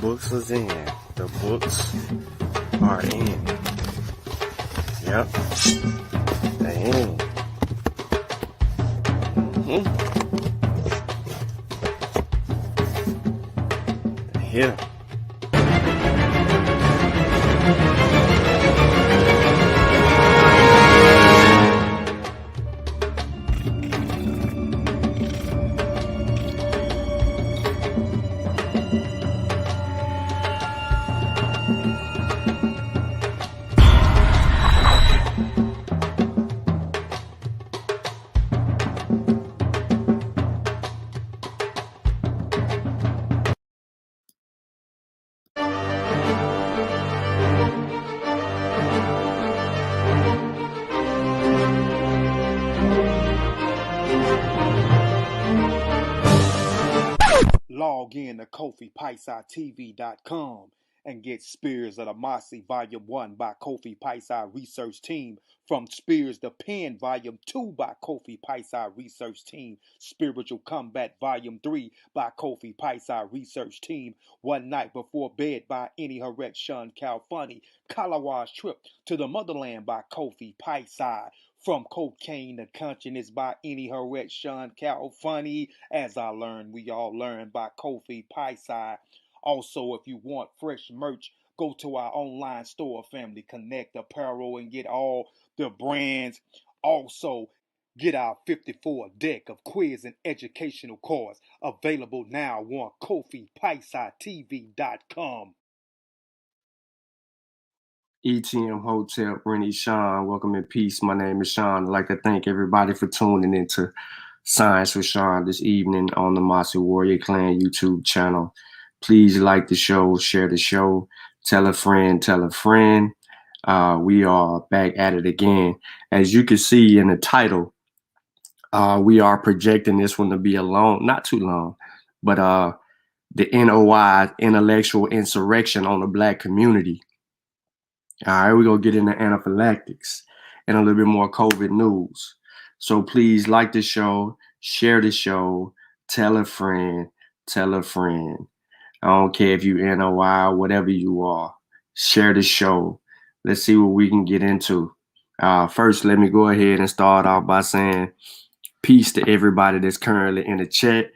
books is in. The books are in. Yep. They in. They're here. Log in to KofiPaisaTV.com and get Spears of the Mossy Volume 1 by Kofi Paisa Research Team, from Spears the Pen Volume 2 by Kofi Paisa Research Team, Spiritual Combat Volume 3 by Kofi Paisa Research Team, One Night Before Bed by Insurrection, Funny, Kalawa's Trip to the Motherland by Kofi Paisa, From Cocaine to Consciousness by Insurrection, Funny, As I Learn, We All Learn by Kofi Paisa. Also, if you want fresh merch, go to our online store, Family Connect Apparel, and get all the brands. Also, get our 54 deck of quiz and educational cards available now on KofiPaisaTV.com. ETM Hotel, Rennie Shawn. Welcome in peace. My name is Shawn. I'd like to thank everybody for tuning into Science with Shawn this evening on the Mossy Warrior Clan YouTube channel. Please like the show, share the show, tell a friend, tell a friend. We are back at it again. As you can see in the title, we are projecting this one to be not too long, but the NOI, intellectual insurrection on the Black community. All right, we're going to get into anaphylaxis and a little bit more COVID news. So please like the show, share the show, tell a friend, tell a friend. I don't care if you NOI, whatever you are, share the show. Let's see what we can get into. First, let me go ahead and start off by saying peace to everybody that's currently in the chat.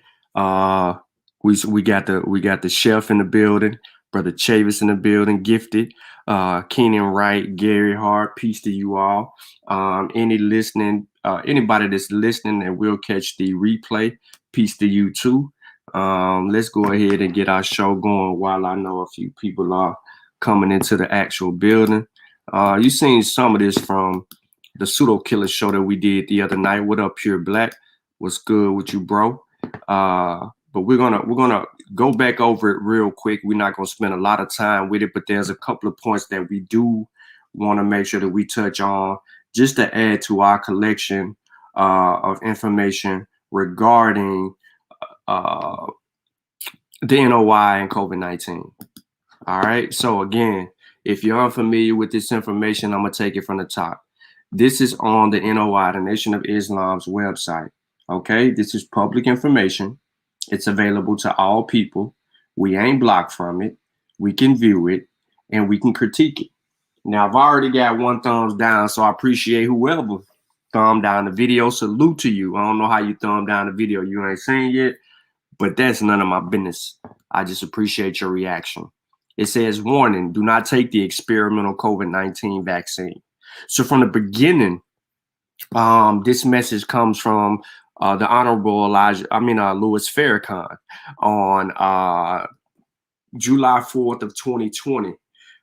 We got the chef in the building, Brother Chavis in the building, Gifted, Keenan Wright, Gary Hart. Peace to you all. Anybody that's listening and will catch the replay, peace to you too. Let's go ahead and get our show going while I know a few people are coming into the actual building. You seen some of this from the pseudo killer show that we did the other night. What up, Pure Black? What's good with you, bro? But we're gonna go back over it real quick. We're not gonna spend a lot of time with it, but there's a couple of points that we do want to make sure that we touch on, just to add to our collection of information regarding the NOI and COVID-19. All right. So again, if you're unfamiliar with this information, I'm gonna take it from the top. This is on the NOI, the Nation of Islam's website. Okay, this is public information. It's available to all people. We ain't blocked from it. We can view it and we can critique it. Now, I've already got one thumbs down, so I appreciate whoever thumbed down the video. Salute to you. I don't know how you thumb down the video. You ain't seen yet, but that's none of my business. I just appreciate your reaction. It says, warning, do not take the experimental COVID-19 vaccine. So from the beginning, this message comes from the Honorable Louis Farrakhan on July 4th of 2020.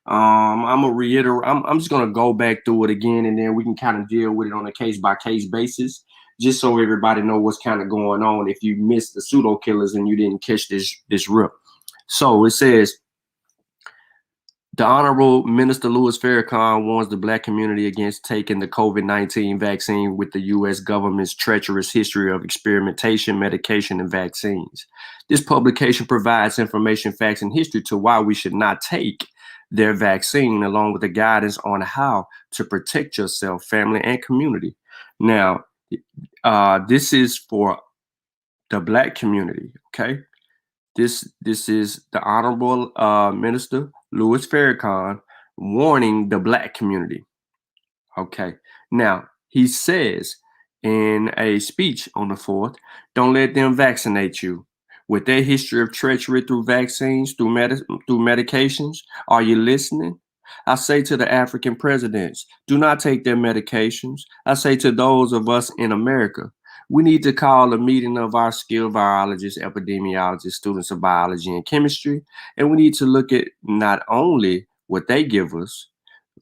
I'm gonna reiterate. I'm just gonna go back through it again, and then we can kind of deal with it on a case-by-case basis, just so everybody know what's kind of going on. If you missed the pseudo killers and you didn't catch this rip, so it says. The Honorable Minister Louis Farrakhan warns the Black community against taking the COVID-19 vaccine with the U.S. government's treacherous history of experimentation, medication, and vaccines. This publication provides information, facts, and history to why we should not take their vaccine, along with the guidance on how to protect yourself, family, and community. Now, this is for the Black community, okay? This is the Honorable Minister Louis Farrakhan warning the Black community. Okay. Now, he says in a speech on the 4th, don't let them vaccinate you. With their history of treachery through vaccines, through medications, are you listening? I say to the African presidents, do not take their medications. I say to those of us in America, we need to call a meeting of our skilled virologists, epidemiologists, students of biology and chemistry, and we need to look at not only what they give us,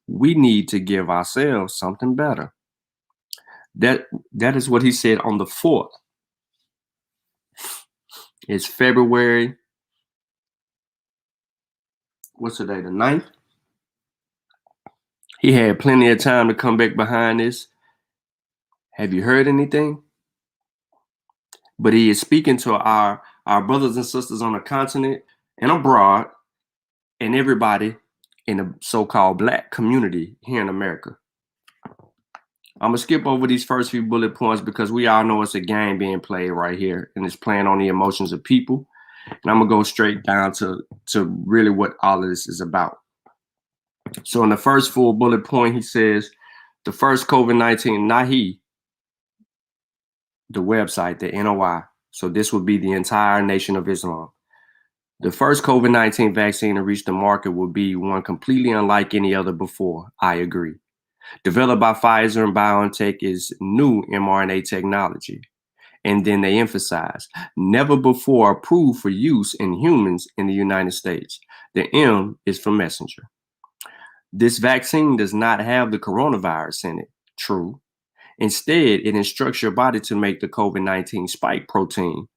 we need to give ourselves something better. That is what he said on the 4th. It's February, what's today, the 9th? He had plenty of time to come back behind this. Have you heard anything? But he is speaking to our brothers and sisters on the continent and abroad and everybody in the so-called Black community here in America. I'm going to skip over these first few bullet points because we all know it's a game being played right here, and it's playing on the emotions of people. And I'm going to go straight down to really what all of this is about. So in the first full bullet point, he says, the first COVID-19, not he, the website, the NOI. So this would be the entire Nation of Islam. The first COVID-19 vaccine to reach the market will be one completely unlike any other before. I agree. Developed by Pfizer and BioNTech is new mRNA technology. And then they emphasize, never before approved for use in humans in the United States. The M is for messenger. This vaccine does not have the coronavirus in it. True. Instead, it instructs your body to make the COVID-19 spike protein.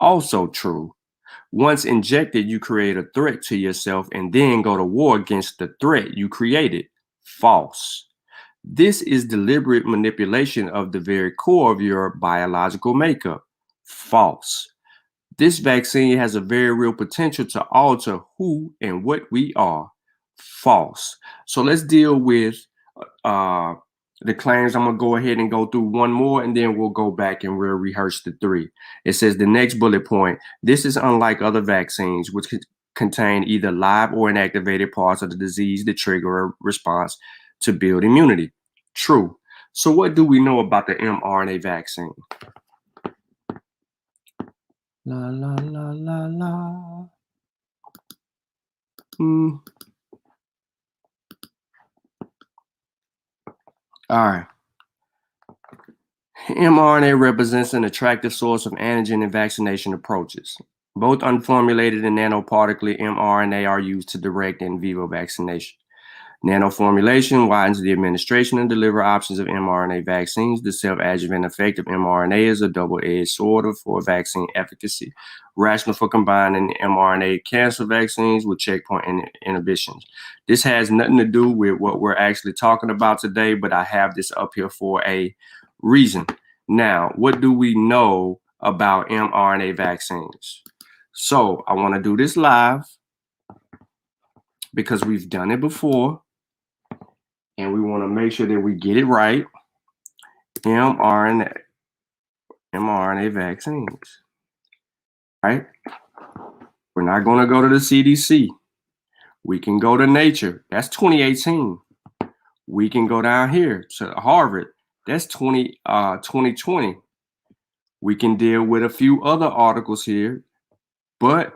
Also true. Once injected, you create a threat to yourself and then go to war against the threat you created. False. This is deliberate manipulation of the very core of your biological makeup. False. This vaccine has a very real potential to alter who and what we are. False. So let's deal with the claims. I'm going to go ahead and go through one more, and then we'll go back and we'll rehearse the three. It says the next bullet point, this is unlike other vaccines, which contain either live or inactivated parts of the disease that trigger a response to build immunity. True. So what do we know about the mRNA vaccine? La, la, la, la, la. All right. mRNA represents an attractive source of antigen in vaccination approaches. Both unformulated and nanoparticle mRNA are used to direct in vivo vaccination. Nanoformulation widens the administration and delivery options of mRNA vaccines. The self-adjuvant effect of mRNA is a double-edged sword for vaccine efficacy, rational for combining mRNA cancer vaccines with checkpoint inhibitions. This has nothing to do with what we're actually talking about today, but I have this up here for a reason. Now, what do we know about mRNA vaccines? So I want to do this live because we've done it before. And we want to make sure that we get it right. mRNA vaccines, right? We're not going to go to the CDC. We can go to Nature. That's 2018. We can go down here to Harvard. That's 2020. We can deal with a few other articles here, but,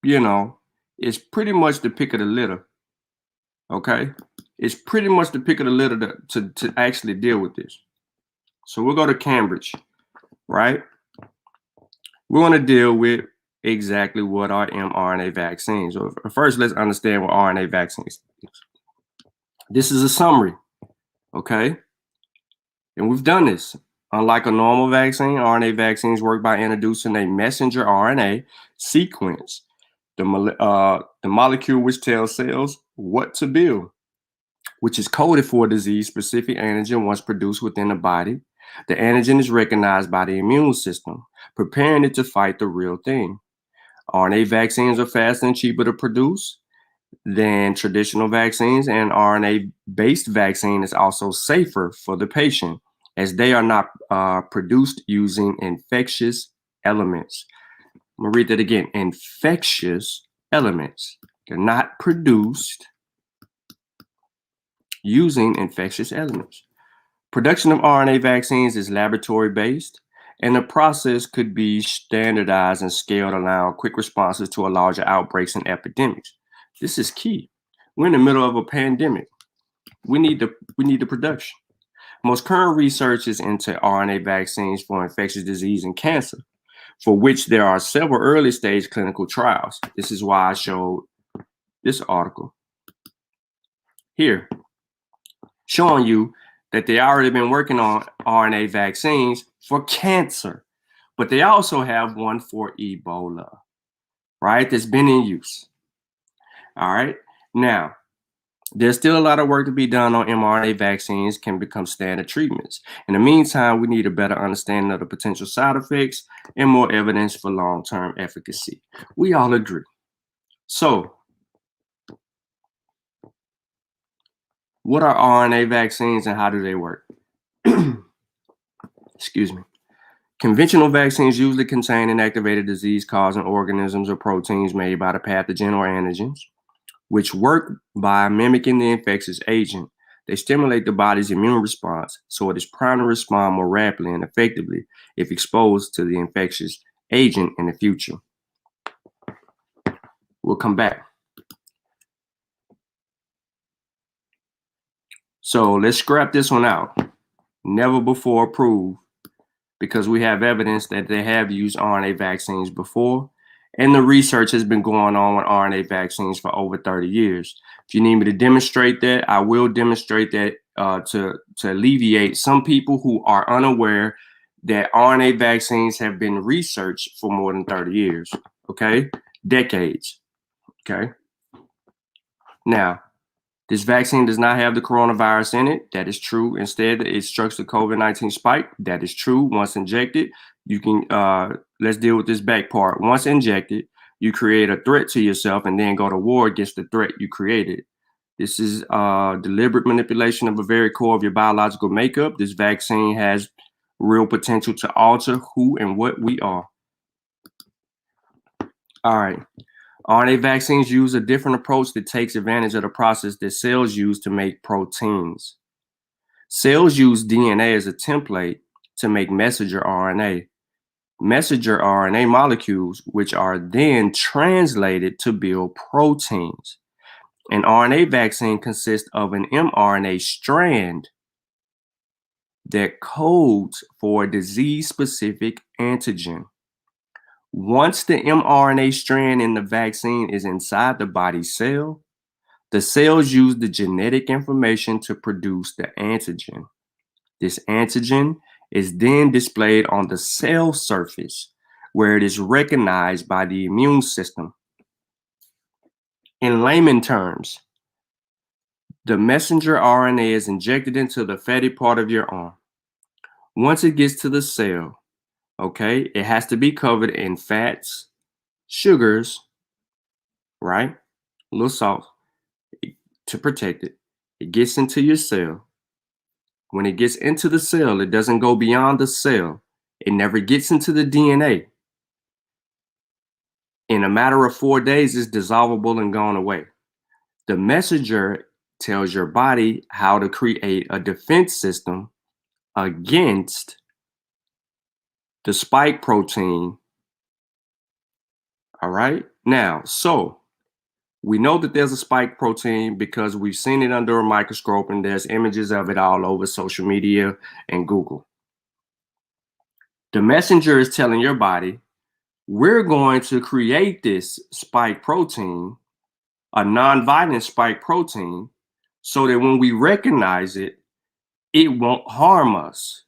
you know, it's pretty much the pick of the litter, okay? It's pretty much the pick of the litter to actually deal with this. So we'll go to Cambridge, right? We're going to deal with exactly what are mRNA vaccines. So first, let's understand what RNA vaccines is. This is a summary, okay? And we've done this. Unlike a normal vaccine, RNA vaccines work by introducing a messenger RNA sequence, the molecule which tells cells what to build, which is coded for a disease-specific antigen once produced within the body. The antigen is recognized by the immune system, preparing it to fight the real thing. RNA vaccines are faster and cheaper to produce than traditional vaccines, and RNA-based vaccine is also safer for the patient as they are not produced using infectious elements. I'm going to read that again. Infectious elements. They're not produced using infectious elements. Production of RNA vaccines is laboratory-based, and the process could be standardized and scaled, allowing quick responses to larger outbreaks and epidemics. This is key. We're in the middle of a pandemic. We need the production. Most current research is into RNA vaccines for infectious disease and cancer, for which there are several early stage clinical trials. This is why I showed this article here, showing you that they already been working on RNA vaccines for cancer, but they also have one for Ebola, right? That's been in use. All right. Now, there's still a lot of work to be done on mRNA vaccines can become standard treatments. In the meantime, we need a better understanding of the potential side effects and more evidence for long-term efficacy. We all agree. So, what are RNA vaccines and how do they work? Excuse me. Conventional vaccines usually contain inactivated disease-causing organisms or proteins made by the pathogen or antigens, which work by mimicking the infectious agent. They stimulate the body's immune response, so it is primed to respond more rapidly and effectively if exposed to the infectious agent in the future. We'll come back. So let's scrap this one out. Never before approved, because we have evidence that they have used RNA vaccines before, and the research has been going on with RNA vaccines for over 30 years. If you need me to demonstrate that, I will demonstrate that to alleviate some people who are unaware that RNA vaccines have been researched for more than 30 years, okay? Decades, okay? Now, this vaccine does not have the coronavirus in it. That is true. Instead, it structures the COVID-19 spike. That is true. Once injected, you can, let's deal with this back part. Once injected, you create a threat to yourself and then go to war against the threat you created. This is deliberate manipulation of a very core of your biological makeup. This vaccine has real potential to alter who and what we are. All right. RNA vaccines use a different approach that takes advantage of the process that cells use to make proteins. Cells use DNA as a template to make messenger RNA. Messenger RNA molecules, which are then translated to build proteins. An RNA vaccine consists of an mRNA strand that codes for a disease-specific antigen. Once the mRNA strand in the vaccine is inside the body cell, the cells use the genetic information to produce the antigen. This antigen is then displayed on the cell surface, where it is recognized by the immune system. In layman terms, the messenger RNA is injected into the fatty part of your arm. Once it gets to the cell, okay, it has to be covered in fats, sugars, right? A little salt to protect it. It gets into your cell. When it gets into the cell, it doesn't go beyond the cell. It never gets into the DNA. In a matter of 4 days, it's dissolvable and gone away. The messenger tells your body how to create a defense system against the spike protein. All right. Now, so we know that there's a spike protein because we've seen it under a microscope and there's images of it all over social media and Google. The messenger is telling your body, we're going to create this spike protein, a non-violent spike protein, so that when we recognize it, it won't harm us.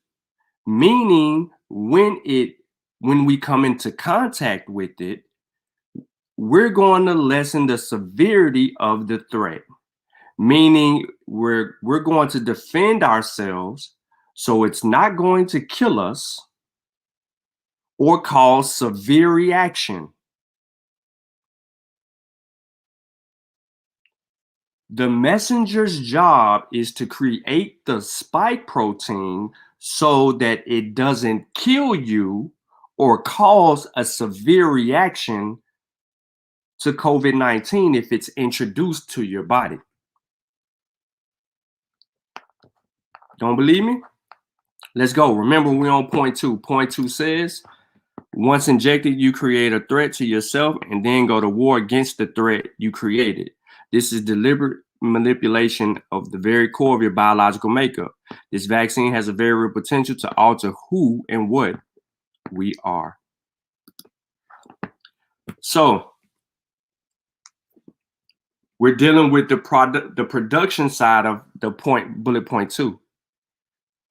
Meaning when we come into contact with it, we're going to lessen the severity of the threat. Meaning we're going to defend ourselves so it's not going to kill us or cause severe reaction. The messenger's job is to create the spike protein so that it doesn't kill you or cause a severe reaction to COVID-19 if it's introduced to your body. Don't believe me? Let's go. Remember, we're on point two. Point two says, once injected, you create a threat to yourself and then go to war against the threat you created. This is deliberate manipulation of the very core of your biological makeup. This vaccine has a very real potential to alter who and what we are. So we're dealing with the production side of the bullet point two.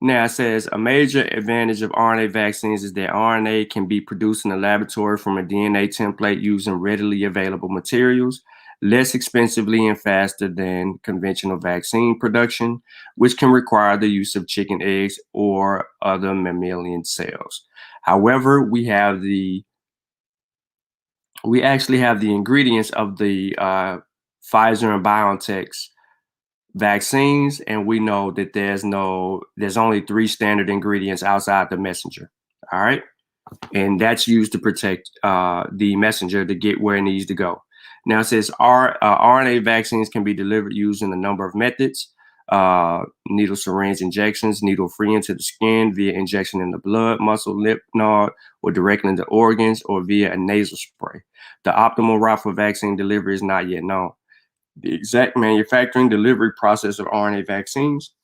Now it says a major advantage of RNA vaccines is that RNA can be produced in a laboratory from a DNA template using readily available materials, less expensively and faster than conventional vaccine production, which can require the use of chicken eggs or other mammalian cells. However, we actually have the ingredients of the Pfizer and BioNTech's vaccines, and we know that there's only 3 standard ingredients outside the messenger. All right, and that's used to protect the messenger to get where it needs to go. Now it says RNA vaccines can be delivered using a number of methods: needle syringe injections, needle free into the skin via injection in the blood, muscle, lymph node, or directly into organs, or via a nasal spray. The optimal route for vaccine delivery is not yet known. The exact manufacturing delivery process of RNA vaccines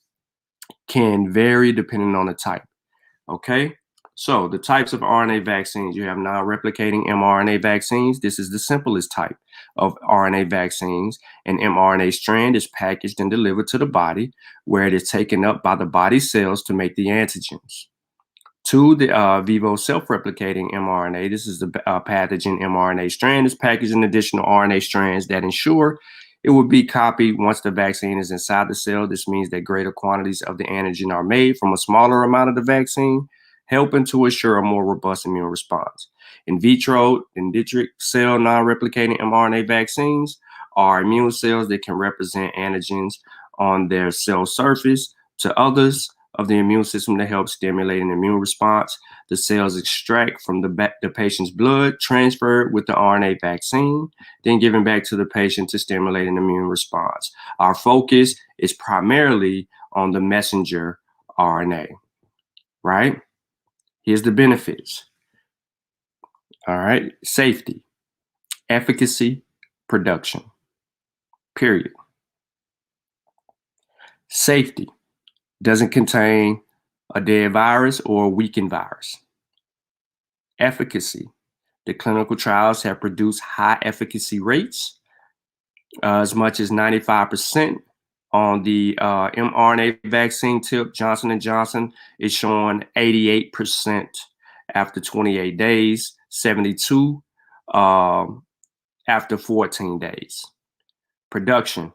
can vary depending on the type. Okay, so the types of RNA vaccines: you have non-replicating mRNA vaccines. This is the simplest type of RNA vaccines. An mRNA strand is packaged and delivered to the body, where it is taken up by the body cells to make the antigens. 2, the vivo self-replicating mRNA. This is the pathogen mRNA strand is packaged in additional RNA strands that ensure it will be copied once the vaccine is inside the cell. This means that greater quantities of the antigen are made from a smaller amount of the vaccine, helping to assure a more robust immune response. In vitro dendritic cell non-replicating mRNA vaccines are immune cells that can represent antigens on their cell surface to others of the immune system to help stimulate an immune response. The cells extract from the patient's blood, transferred with the RNA vaccine, then given back to the patient to stimulate an immune response. Our focus is primarily on the messenger RNA, right? Here's the benefits. All right, safety, efficacy, production, period. Safety doesn't contain a dead virus or a weakened virus. Efficacy, the clinical trials have produced high efficacy rates, as much as 95% on the mRNA vaccine tip. Johnson & Johnson is showing 88% after 28 days, 72 after 14 days. Production,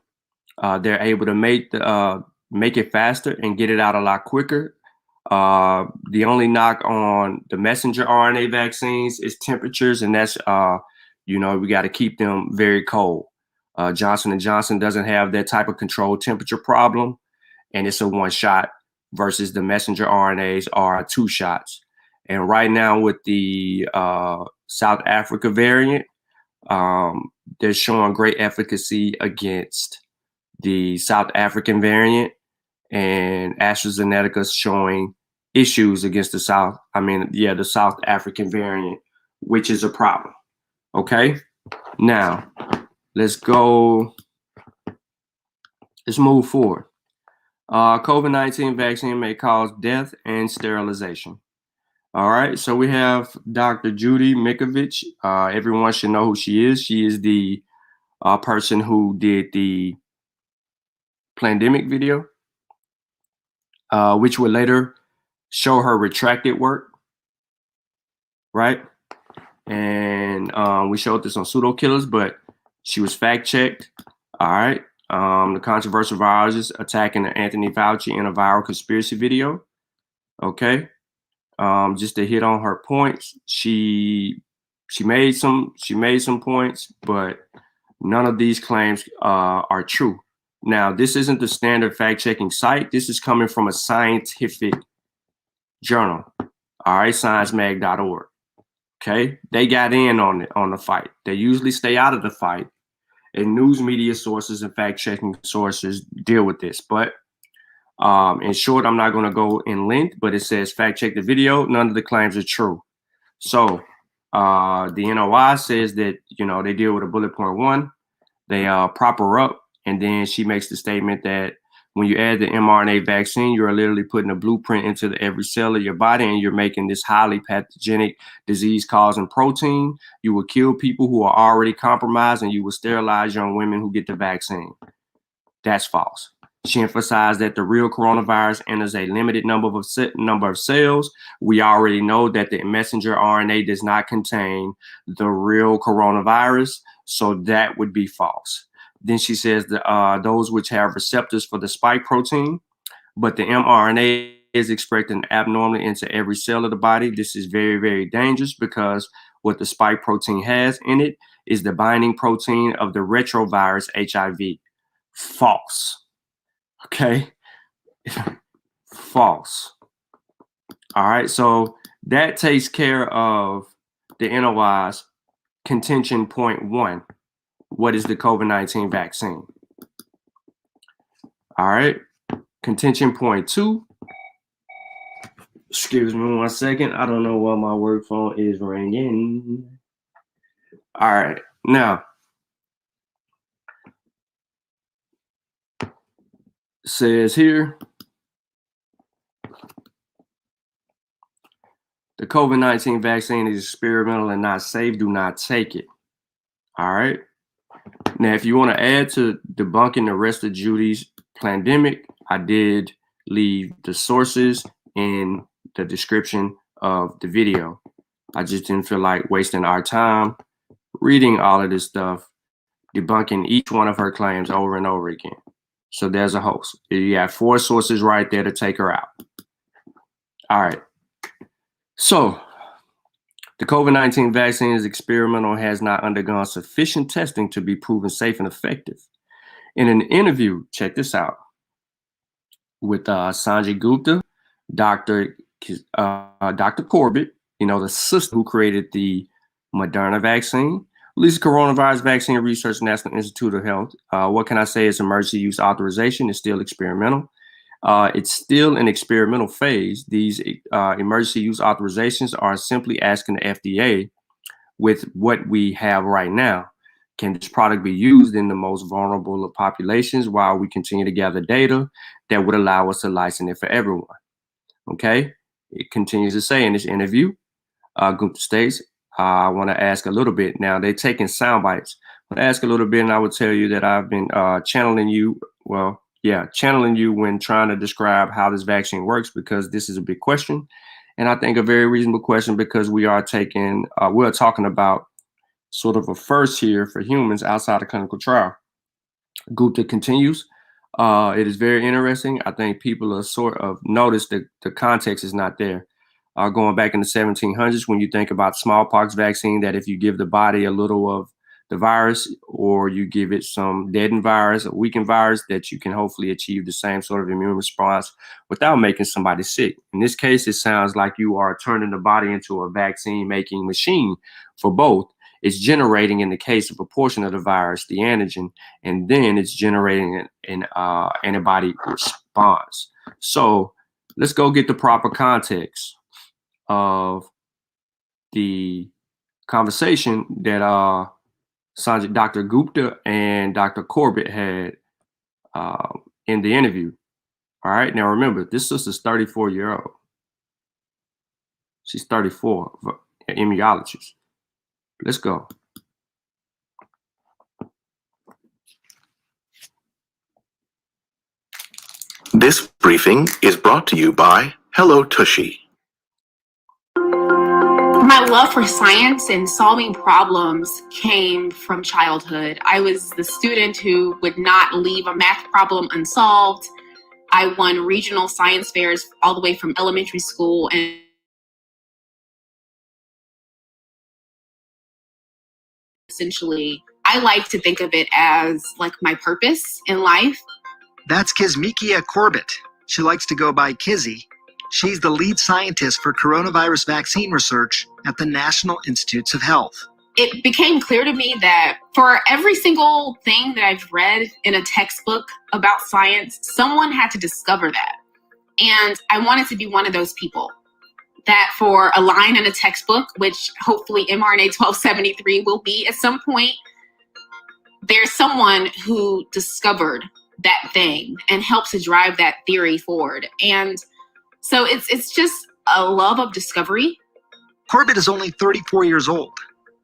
they're able to make it faster and get it out a lot quicker. The only knock on the messenger RNA vaccines is temperatures, and that's we got to keep them very cold. Johnson & Johnson doesn't have that type of controlled temperature problem, and it's a 1 shot versus the messenger RNAs are 2 shots. And right now with the South Africa variant, they're showing great efficacy against the South African variant, and AstraZeneca's showing issues against the South African variant, which is a problem. Okay, now let's move forward. COVID-19 vaccine may cause death and sterilization. All right, so we have Dr. Judy Mikovits. Everyone should know who she is. She is the person who did the pandemic video, which would later show her retracted work, right? And we showed this on pseudo killers, but she was fact checked. All right. The controversial virologist attacking Anthony Fauci in a viral conspiracy video. Okay. Just to hit on her points, she made some points, but none of these claims are true. Now, this isn't the standard fact-checking site. This is coming from a scientific journal. All right, sciencemag.org. Okay, they got in on the fight. They usually stay out of the fight, and news media sources and fact-checking sources deal with this. But in short, I'm not going to go in length, but it says fact check the video. None of the claims are true. So the NOI says that, they deal with a bullet point one. They prop her up, and then she makes the statement that when you add the mRNA vaccine, you're literally putting a blueprint into every cell of your body, and you're making this highly pathogenic disease-causing protein. You will kill people who are already compromised, and you will sterilize young women who get the vaccine. That's false. She emphasized that the real coronavirus enters a limited number of cells. We already know that the messenger RNA does not contain the real coronavirus, so that would be false. Then she says that those which have receptors for the spike protein, but the mRNA is expressed abnormally into every cell of the body. This is very, very dangerous because what the spike protein has in it is the binding protein of the retrovirus HIV. False. Okay. False. All right. So that takes care of the NOI's contention point one. What is the COVID-19 vaccine? All right. Contention point two. Excuse me 1 second. I don't know why my work phone is ringing. All right. Now, says here, the COVID-19 vaccine is experimental and not safe. Do not take it. All right. Now, if you want to add to debunking the rest of Judy's pandemic, I did leave the sources in the description of the video. I just didn't feel like wasting our time reading all of this stuff, debunking each one of her claims over and over again. So there's a host. You have 4 sources right there to take her out. All right. So the COVID-19 vaccine is experimental and has not undergone sufficient testing to be proven safe and effective. In an interview, check this out, with Sanjay Gupta, Dr. Corbett, the sister who created the Moderna vaccine, released coronavirus vaccine research, National Institute of Health. What can I say? It's emergency use authorization. It's still experimental. It's still an experimental phase. These emergency use authorizations are simply asking the FDA, with what we have right now, can this product be used in the most vulnerable of populations while we continue to gather data that would allow us to license it for everyone? Okay. It continues to say in this interview, Gupta states, I want to ask a little bit. Now, they're taking sound bites. I want to ask a little bit, and I would tell you that I've been channeling you when trying to describe how this vaccine works, because this is a big question. And I think a very reasonable question, because we're talking about sort of a first here for humans outside of clinical trial. Gupta continues. It is very interesting. I think people are sort of noticed that the context is not there. Going back in the 1700s, when you think about smallpox vaccine, that if you give the body a little of the virus, or you give it some deadened virus, a weakened virus, that you can hopefully achieve the same sort of immune response without making somebody sick. In this case, it sounds like you are turning the body into a vaccine making machine for both. It's generating, in the case of a portion of the virus, the antigen, and then it's generating an antibody response. So let's go get the proper context of the conversation that Sanjay, Dr. Gupta and Dr. Corbett had in the interview. All right. Now, remember, this sister's 34-year-old. She's 34, an immunologist. Let's go. This briefing is brought to you by Hello Tushy. My love for science and solving problems came from childhood. I was the student who would not leave a math problem unsolved. I won regional science fairs all the way from elementary school, and essentially, I like to think of it as like my purpose in life. That's Kismikia Corbett. She likes to go by Kizzy. She's the lead scientist for coronavirus vaccine research at the National Institutes of Health. It became clear to me that for every single thing that I've read in a textbook about science, someone had to discover that. And I wanted to be one of those people. That for a line in a textbook, which hopefully mRNA 1273 will be at some point, there's someone who discovered that thing and helped to drive that theory forward. And so it's just a love of discovery. Corbett is only 34 years old,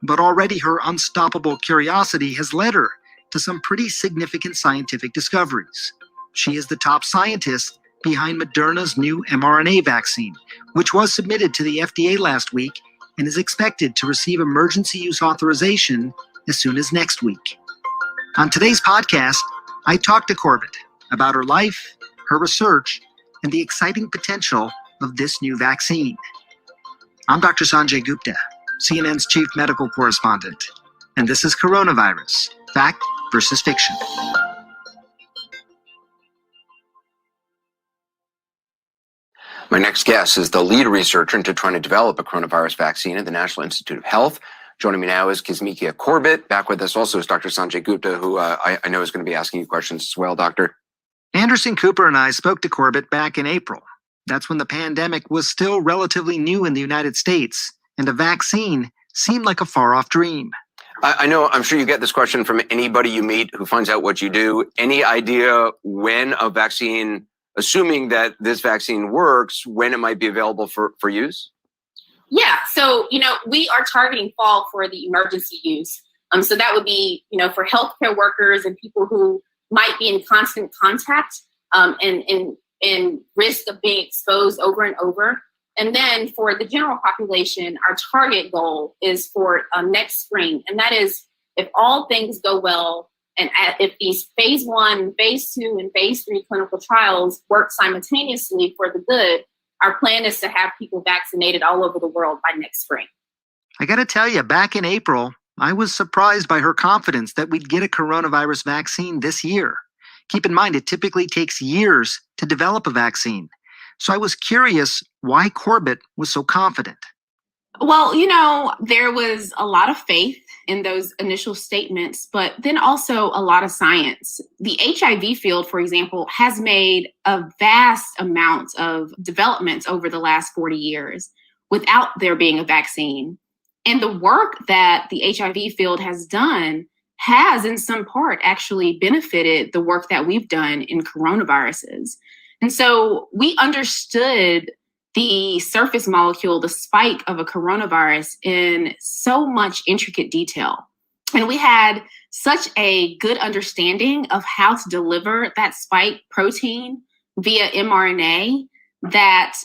but already her unstoppable curiosity has led her to some pretty significant scientific discoveries. She is the top scientist behind Moderna's new mRNA vaccine, which was submitted to the FDA last week and is expected to receive emergency use authorization as soon as next week. On today's podcast, I talked to Corbett about her life, her research, and the exciting potential of this new vaccine. I'm Dr. Sanjay Gupta, CNN's chief medical correspondent, and this is Coronavirus, Fact versus Fiction. My next guest is the lead researcher into trying to develop a coronavirus vaccine at the National Institute of Health. Joining me now is Kizzmekia Corbett. Back with us also is Dr. Sanjay Gupta, who I know is going to be asking you questions as well, Doctor. Anderson Cooper and I spoke to Corbett back in April. That's when the pandemic was still relatively new in the United States, and a vaccine seemed like a far-off dream. I know, I'm sure you get this question from anybody you meet who finds out what you do. Any idea when a vaccine, assuming that this vaccine works, when it might be available for use? Yeah, so, we are targeting fall for the emergency use. So that would be, for healthcare workers and people who might be in constant contact and risk of being exposed over and over. And then for the general population, our target goal is for next spring. And that is if all things go well and if these phase 1, phase 2, and phase 3 clinical trials work simultaneously for the good, our plan is to have people vaccinated all over the world by next spring. I got to tell you, back in April, I was surprised by her confidence that we'd get a coronavirus vaccine this year. Keep in mind, it typically takes years to develop a vaccine. So I was curious why Corbett was so confident. Well, there was a lot of faith in those initial statements, but then also a lot of science. The HIV field, for example, has made a vast amount of developments over the last 40 years without there being a vaccine. And the work that the HIV field has done has, in some part, actually benefited the work that we've done in coronaviruses. And so we understood the surface molecule, the spike of a coronavirus, in so much intricate detail. And we had such a good understanding of how to deliver that spike protein via mRNA that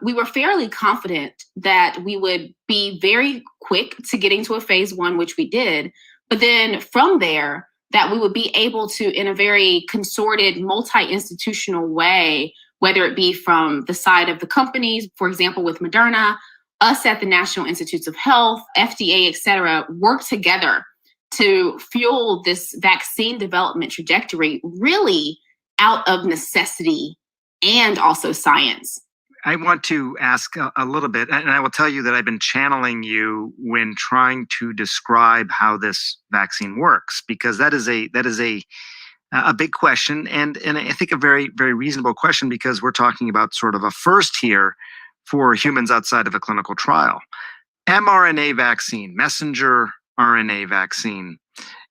we were fairly confident that we would be very quick to getting to a phase 1, which we did. But then from there, that we would be able to, in a very consorted, multi-institutional way, whether it be from the side of the companies, for example, with Moderna, us at the National Institutes of Health, FDA, et cetera, work together to fuel this vaccine development trajectory really out of necessity and also science. I want to ask a little bit, and I will tell you that I've been channeling you when trying to describe how this vaccine works, because that is a big question, and I think a very, very reasonable question, because we're talking about sort of a first here for humans outside of a clinical trial. mRNA vaccine, messenger RNA vaccine,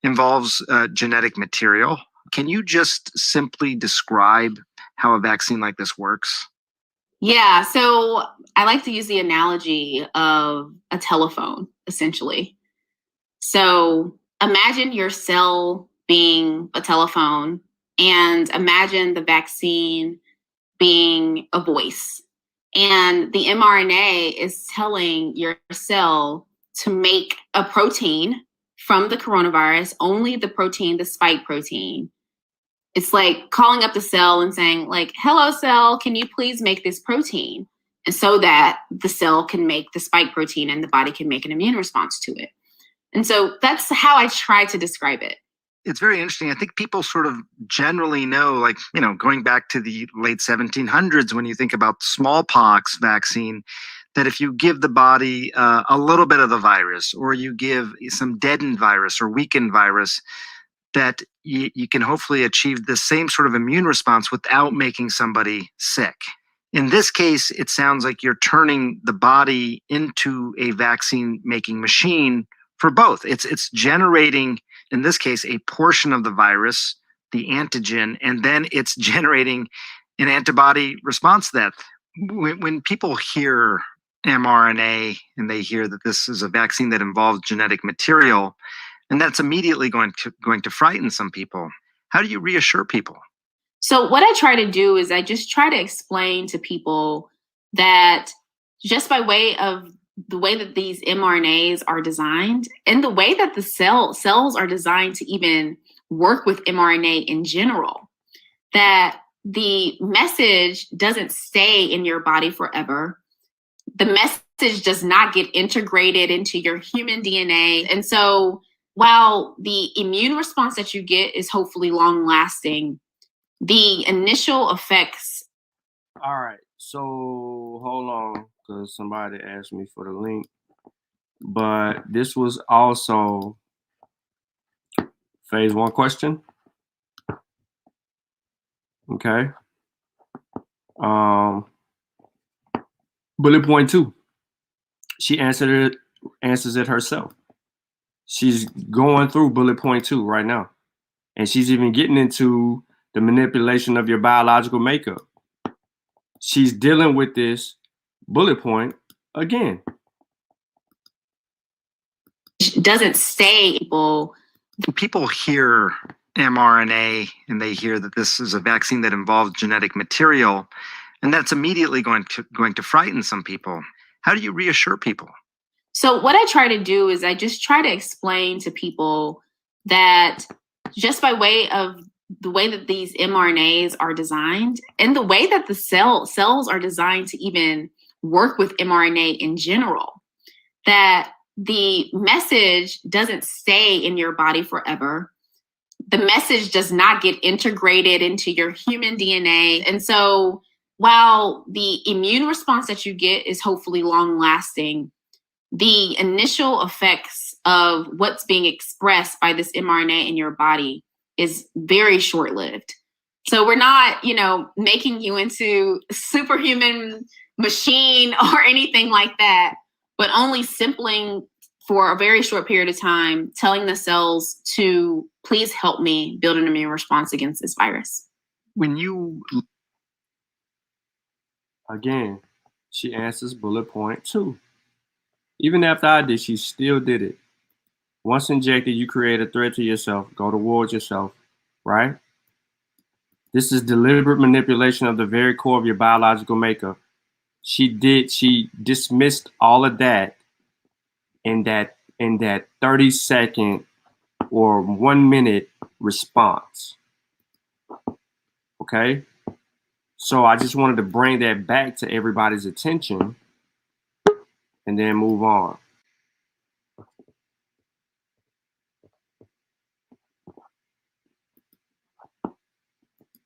involves genetic material. Can you just simply describe how a vaccine like this works? Yeah, so I like to use the analogy of a telephone, essentially. So imagine your cell being a telephone, and imagine the vaccine being a voice. And the mRNA is telling your cell to make a protein from the coronavirus, only the protein, the spike protein. It's like calling up the cell and saying, like, hello, cell, can you please make this protein? And so that the cell can make the spike protein and the body can make an immune response to it. And so that's how I try to describe it. it's very interesting. I think people sort of generally know, like, going back to the late 1700s, when you think about smallpox vaccine, that if you give the body a little bit of the virus, or you give some deadened virus or weakened virus, that you can hopefully achieve the same sort of immune response without making somebody sick. In this case, it sounds like you're turning the body into a vaccine making machine for both. It's generating, in this case, a portion of the virus, the antigen, and then it's generating an antibody response to that. When people hear mRNA and they hear that this is a vaccine that involves genetic material, and that's immediately going to frighten some people. How do you reassure people? So what I try to do is I just try to explain to people that just by way of the way that these mRNAs are designed and the way that the cells are designed to even work with mRNA in general, that the message doesn't stay in your body forever. The message does not get integrated into your human DNA. And so while the immune response that you get is hopefully long lasting, the initial effects. All right. So hold on, because somebody asked me for the link. But this was also phase 1 question. Okay. Bullet point 2. She answers it herself. She's going through bullet point 2 right now. And she's even getting into the manipulation of your biological makeup. She's dealing with this bullet point again. Doesn't stay. People hear mRNA and they hear that this is a vaccine that involves genetic material, and that's immediately going to frighten some people. How do you reassure people? So what I try to do is I just try to explain to people that just by way of the way that these mRNAs are designed and the way that the cells are designed to even work with mRNA in general, that the message doesn't stay in your body forever. The message does not get integrated into your human DNA. And so while the immune response that you get is hopefully long lasting, the initial effects of what's being expressed by this mRNA in your body is very short-lived. So we're not, making you into superhuman machine or anything like that, but only simply for a very short period of time, telling the cells to please help me build an immune response against this virus. Again, she answers bullet point 2. Even after I did, she still did it. Once injected, you create a threat to yourself, go towards yourself, right? This is deliberate manipulation of the very core of your biological makeup. She dismissed all of that in that 30-second or 1 minute response. Okay? So I just wanted to bring that back to everybody's attention and then move on.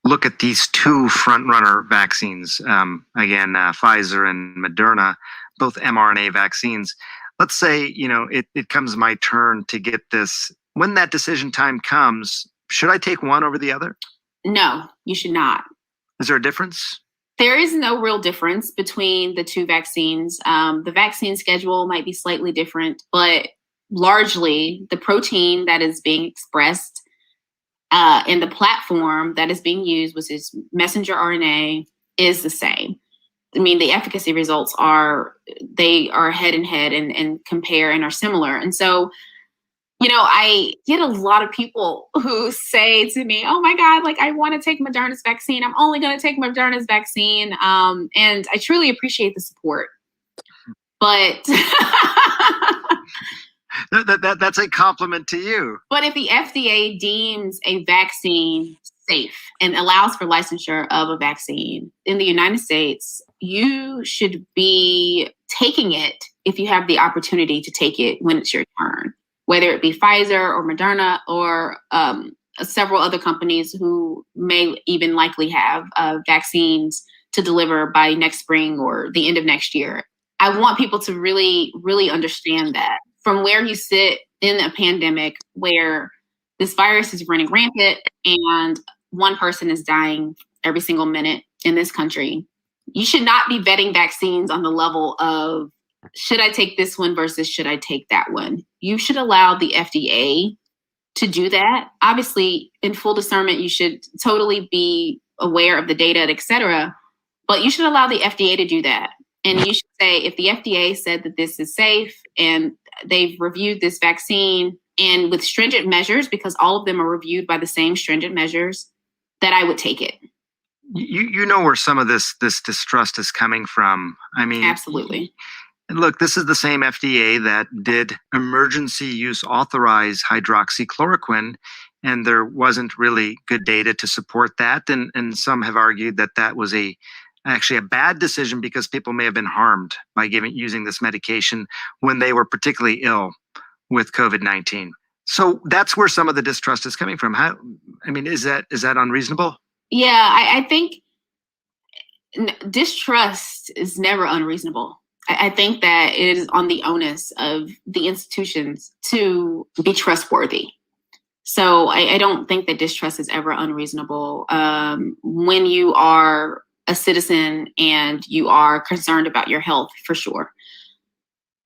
Look at these two front-runner vaccines, Pfizer and Moderna, both mRNA vaccines. Let's say, it comes my turn to get this. When that decision time comes, should I take one over the other? No, you should not. Is there a difference? There is no real difference between the two vaccines. The vaccine schedule might be slightly different, but largely the protein that is being expressed and the platform that is being used, which is messenger RNA, is the same. I mean, the efficacy results are head and head and compare and are similar. And so, I get a lot of people who say to me, oh my God, like I want to take Moderna's vaccine. I'm only going to take Moderna's vaccine. And I truly appreciate the support. But that's a compliment to you. But if the FDA deems a vaccine safe and allows for licensure of a vaccine in the United States, you should be taking it if you have the opportunity to take it when it's your turn, whether it be Pfizer or Moderna or several other companies who may even likely have vaccines to deliver by next spring or the end of next year. I want people to really, really understand that from where you sit in a pandemic where this virus is running rampant and one person is dying every single minute in this country, you should not be vetting vaccines on the level of, should I take this one versus should I take that one? You should allow the FDA to do that. Obviously, in full discernment, you should totally be aware of the data, et cetera, but you should allow the FDA to do that. And you should say, if the FDA said that this is safe and they've reviewed this vaccine and with stringent measures, because all of them are reviewed by the same stringent measures, that I would take it. You know where some of this distrust is coming from. I mean, absolutely. And look, this is the same FDA that did emergency use authorize hydroxychloroquine, and there wasn't really good data to support that. And some have argued that that was actually a bad decision because people may have been harmed by using this medication when they were particularly ill with COVID-19. So that's where some of the distrust is coming from. Is that unreasonable? Yeah, I think distrust is never unreasonable. I think that it is on the onus of the institutions to be trustworthy. So I don't think that distrust is ever unreasonable when you are a citizen and you are concerned about your health, for sure.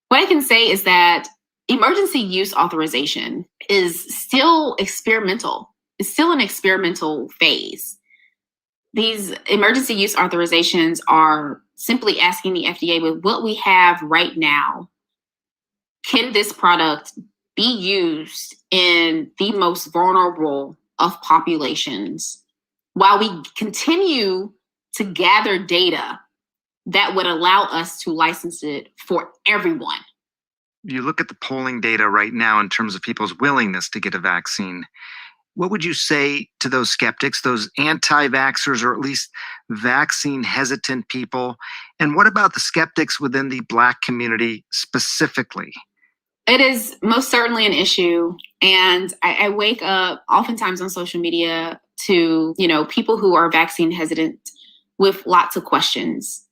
What I can say is that emergency use authorization is still experimental. It's still an experimental phase. These emergency use authorizations are simply asking the FDA, with what we have right now, can this product be used in the most vulnerable of populations while we continue to gather data that would allow us to license it for everyone? You look at the polling data right now in terms of people's willingness to get a vaccine. What would you say to those skeptics, those anti-vaxxers, or at least vaccine hesitant people? And what about the skeptics within the Black community specifically? It is most certainly an issue. And I wake up oftentimes on social media to, people who are vaccine hesitant with lots of questions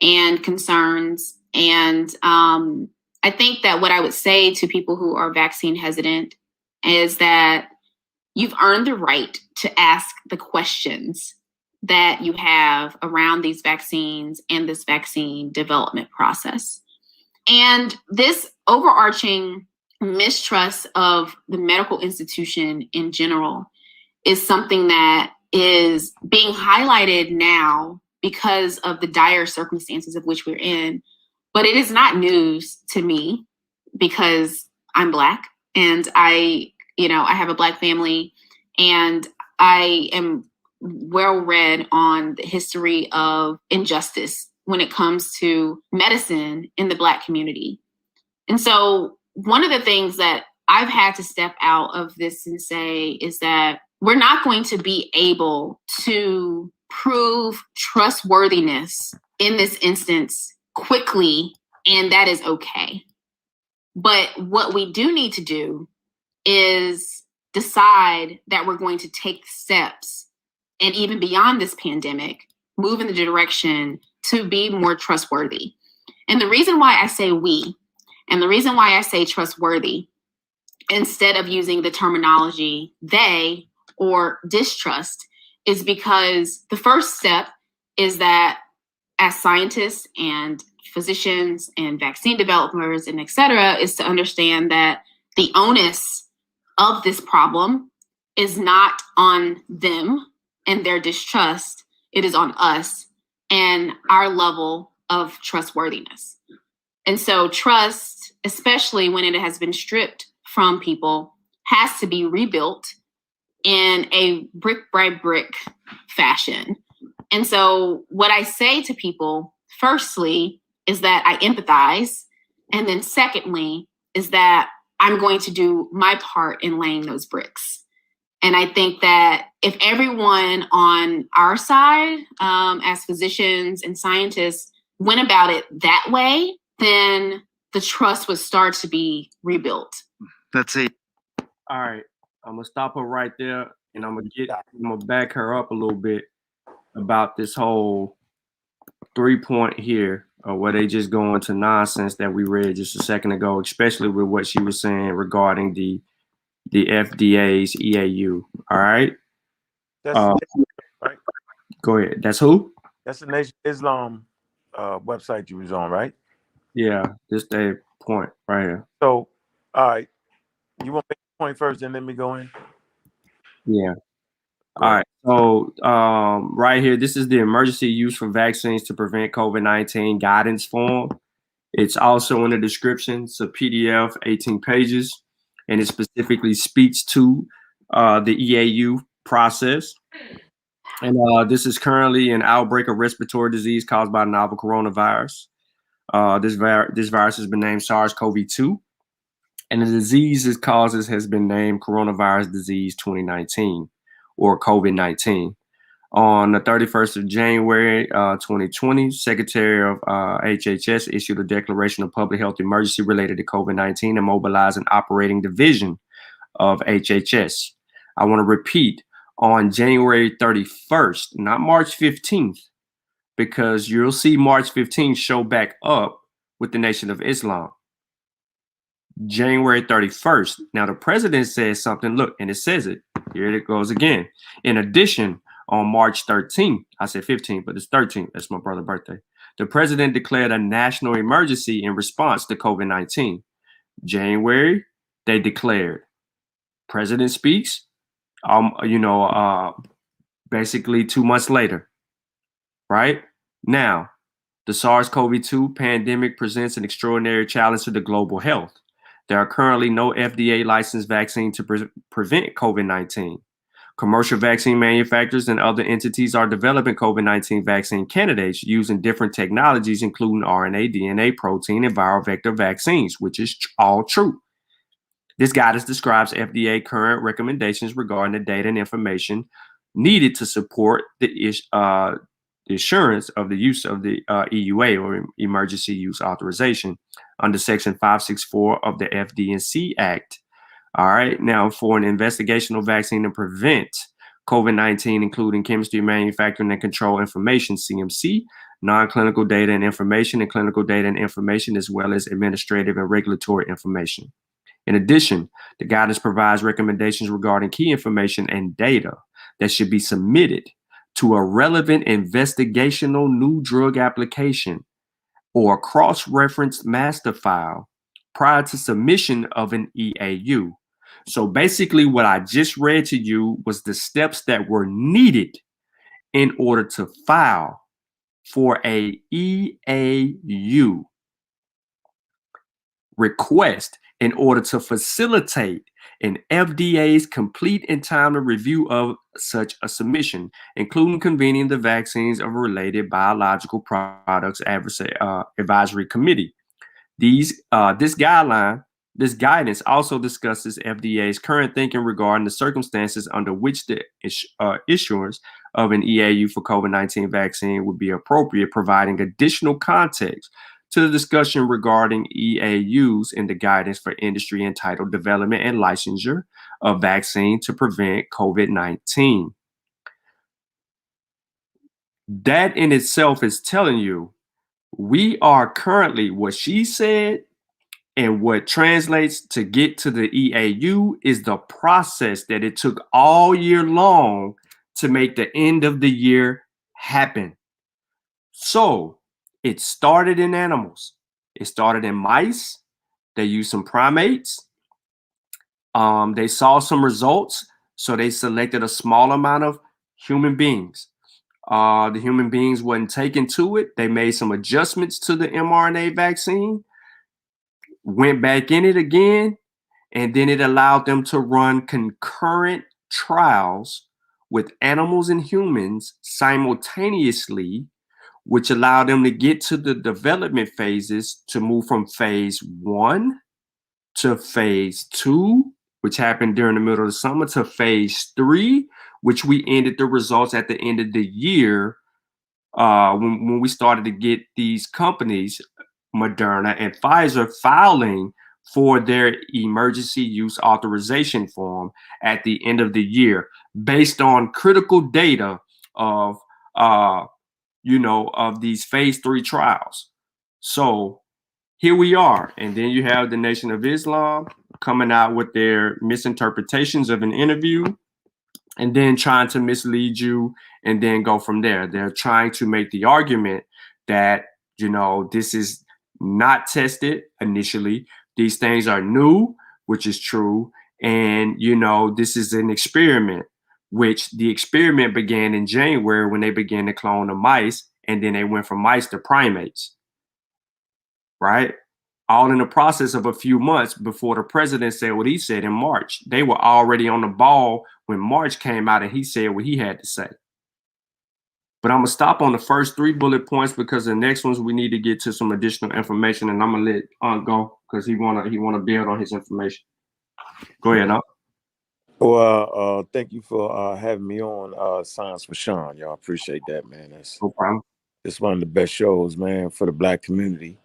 and concerns. And I think that what I would say to people who are vaccine hesitant is that you've earned the right to ask the questions that you have around these vaccines and this vaccine development process. And this overarching mistrust of the medical institution in general is something that is being highlighted now because of the dire circumstances of which we're in. But it is not news to me because I'm Black and I have a Black family, and I am well read on the history of injustice when it comes to medicine in the Black community. And so one of the things that I've had to step out of this and say is that we're not going to be able to prove trustworthiness in this instance quickly, and that is okay. But what we do need to do is decide that we're going to take steps, and even beyond this pandemic, move in the direction to be more trustworthy. And the reason why I say we, and the reason why I say trustworthy, instead of using the terminology they or distrust, is because the first step is that as scientists and physicians and vaccine developers and et cetera, is to understand that the onus of this problem is not on them and their distrust. It is on us and our level of trustworthiness. And so trust, especially when it has been stripped from people, has to be rebuilt in a brick by brick fashion. And so what I say to people, firstly, is that I empathize. And then secondly, is that I'm going to do my part in laying those bricks. And I think that if everyone on our side, as physicians and scientists, went about it that way, then the trust would start to be rebuilt. That's it. All right, I'm gonna stop her right there, and I'm gonna back her up a little bit about this whole 3-point here, where they just go into nonsense that we read just a second ago, especially with what she was saying regarding the FDA's EAU. All right. That's right. Go ahead. That's who? That's the Nation Islam website you was on, right? Yeah, this day point right here. So, all right, you want to make the point first, and let me go in. Yeah. Go All ahead. right. So right here, this is the emergency use for vaccines to prevent COVID-19 guidance form. It's also in the description. It's a PDF, 18 pages, and it specifically speaks to the EAU process. And this is currently an outbreak of respiratory disease caused by novel coronavirus. This virus has been named SARS-CoV-2, and the disease's causes has been named coronavirus disease 2019 or COVID-19. On the 31st of January 2020, Secretary of HHS issued a declaration of public health emergency related to COVID-19 and mobilized an operating division of HHS. I want to repeat, on January 31st, not March 15th, because you'll see March 15th show back up with the Nation of Islam. January 31st. Now, the president says something, look, and it says it. Here it goes again. In addition, on March 13th, I said 15th, but it's 13th. That's my brother's birthday. The president declared a national emergency in response to COVID-19. January, they declared. President speaks, basically 2 months later, right? Now, the SARS-CoV-2 pandemic presents an extraordinary challenge to the global health. There are currently no FDA licensed vaccine to prevent COVID-19. Commercial vaccine manufacturers and other entities are developing COVID-19 vaccine candidates using different technologies, including RNA, DNA, protein, and viral vector vaccines, which is all true. This guidance describes FDA current recommendations regarding the data and information needed to support the assurance of the use of the EUA, or Emergency Use Authorization, under Section 564 of the FD&C Act. All right. Now, for an investigational vaccine to prevent COVID-19, including chemistry, manufacturing, and control information, CMC, non-clinical data and information, and clinical data and information, as well as administrative and regulatory information. In addition, the guidance provides recommendations regarding key information and data that should be submitted to a relevant investigational new drug application or cross-referenced master file prior to submission of an EAU. So basically what I just read to you was the steps that were needed in order to file for a EAU request in order to facilitate an FDA's complete and timely review of such a submission, including convening the Vaccines of Related Biological Products Advisory Committee. This guidance also discusses FDA's current thinking regarding the circumstances under which the issuance of an EAU for COVID-19 vaccine would be appropriate, providing additional context to the discussion regarding EAUs in the guidance for industry entitled Development and Licensure of Vaccine to Prevent COVID-19. That in itself is telling you we are currently, what she said and what translates to get to the EAU is the process that it took all year long to make the end of the year happen. So it started in animals. It started in mice. They used some primates. They saw some results, so they selected a small amount of human beings. The human beings wasn't taken to it. They made some adjustments to the mRNA vaccine, went back in it again, and then it allowed them to run concurrent trials with animals and humans simultaneously, which allowed them to get to the development phases to move from phase 1 to phase 2, which happened during the middle of the summer, to phase 3, which we ended the results at the end of the year when we started to get these companies, Moderna and Pfizer, filing for their emergency use authorization form at the end of the year based on critical data of of these phase 3 trials. So here we are. And then you have the Nation of Islam coming out with their misinterpretations of an interview and then trying to mislead you and then go from there. They're trying to make the argument that, this is not tested initially. These things are new, which is true. And, this is an experiment, which the experiment began in January when they began to clone the mice. And then they went from mice to primates, right? All in the process of a few months before the president said what he said in March. They were already on the ball when March came out and he said what he had to say. But I'm going to stop on the first 3 bullet points because the next ones we need to get to some additional information, and I'm going to let Aunt go because he want to build on his information. Go ahead, Aunt. Well, thank you for having me on Science with Shawn. Y'all appreciate that, man. No problem. It's one of the best shows, man, for the Black community.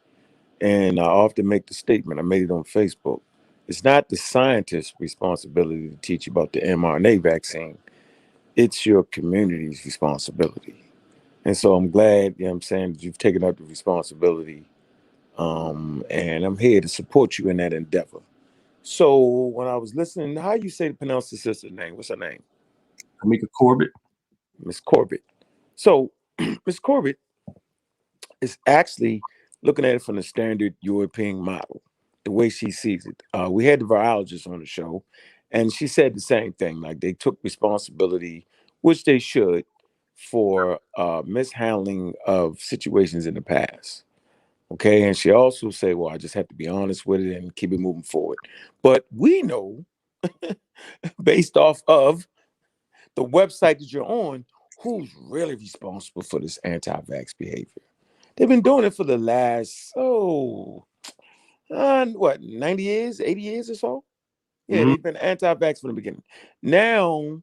And I often make the statement, I made it on Facebook. It's not the scientist's responsibility to teach you about the mRNA vaccine. It's your community's responsibility. And so I'm glad, that you've taken up the responsibility. And I'm here to support you in that endeavor. So when I was listening, how you say to pronounce the sister's name? What's her name? Kamika Corbett. Miss Corbett. So Miss Corbett is actually looking at it from the standard European model, the way she sees it. We had the virologist on the show, and she said the same thing. Like they took responsibility, which they should, for mishandling of situations in the past. Okay, and she also said, well, I just have to be honest with it and keep it moving forward. But we know, based off of the website that you're on, who's really responsible for this anti-vax behavior. They've been doing it for the last, 90 years, 80 years or so? Yeah, They've been anti-vax from the beginning. Now,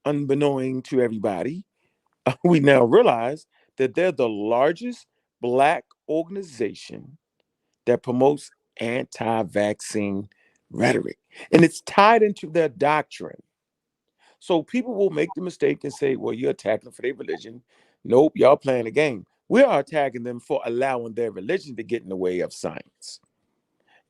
unbeknown to everybody, we now realize that they're the largest Black organization that promotes anti-vaccine rhetoric. And it's tied into their doctrine. So people will make the mistake and say, well, you're attacking them for their religion. Nope, y'all playing a game. We are attacking them for allowing their religion to get in the way of science.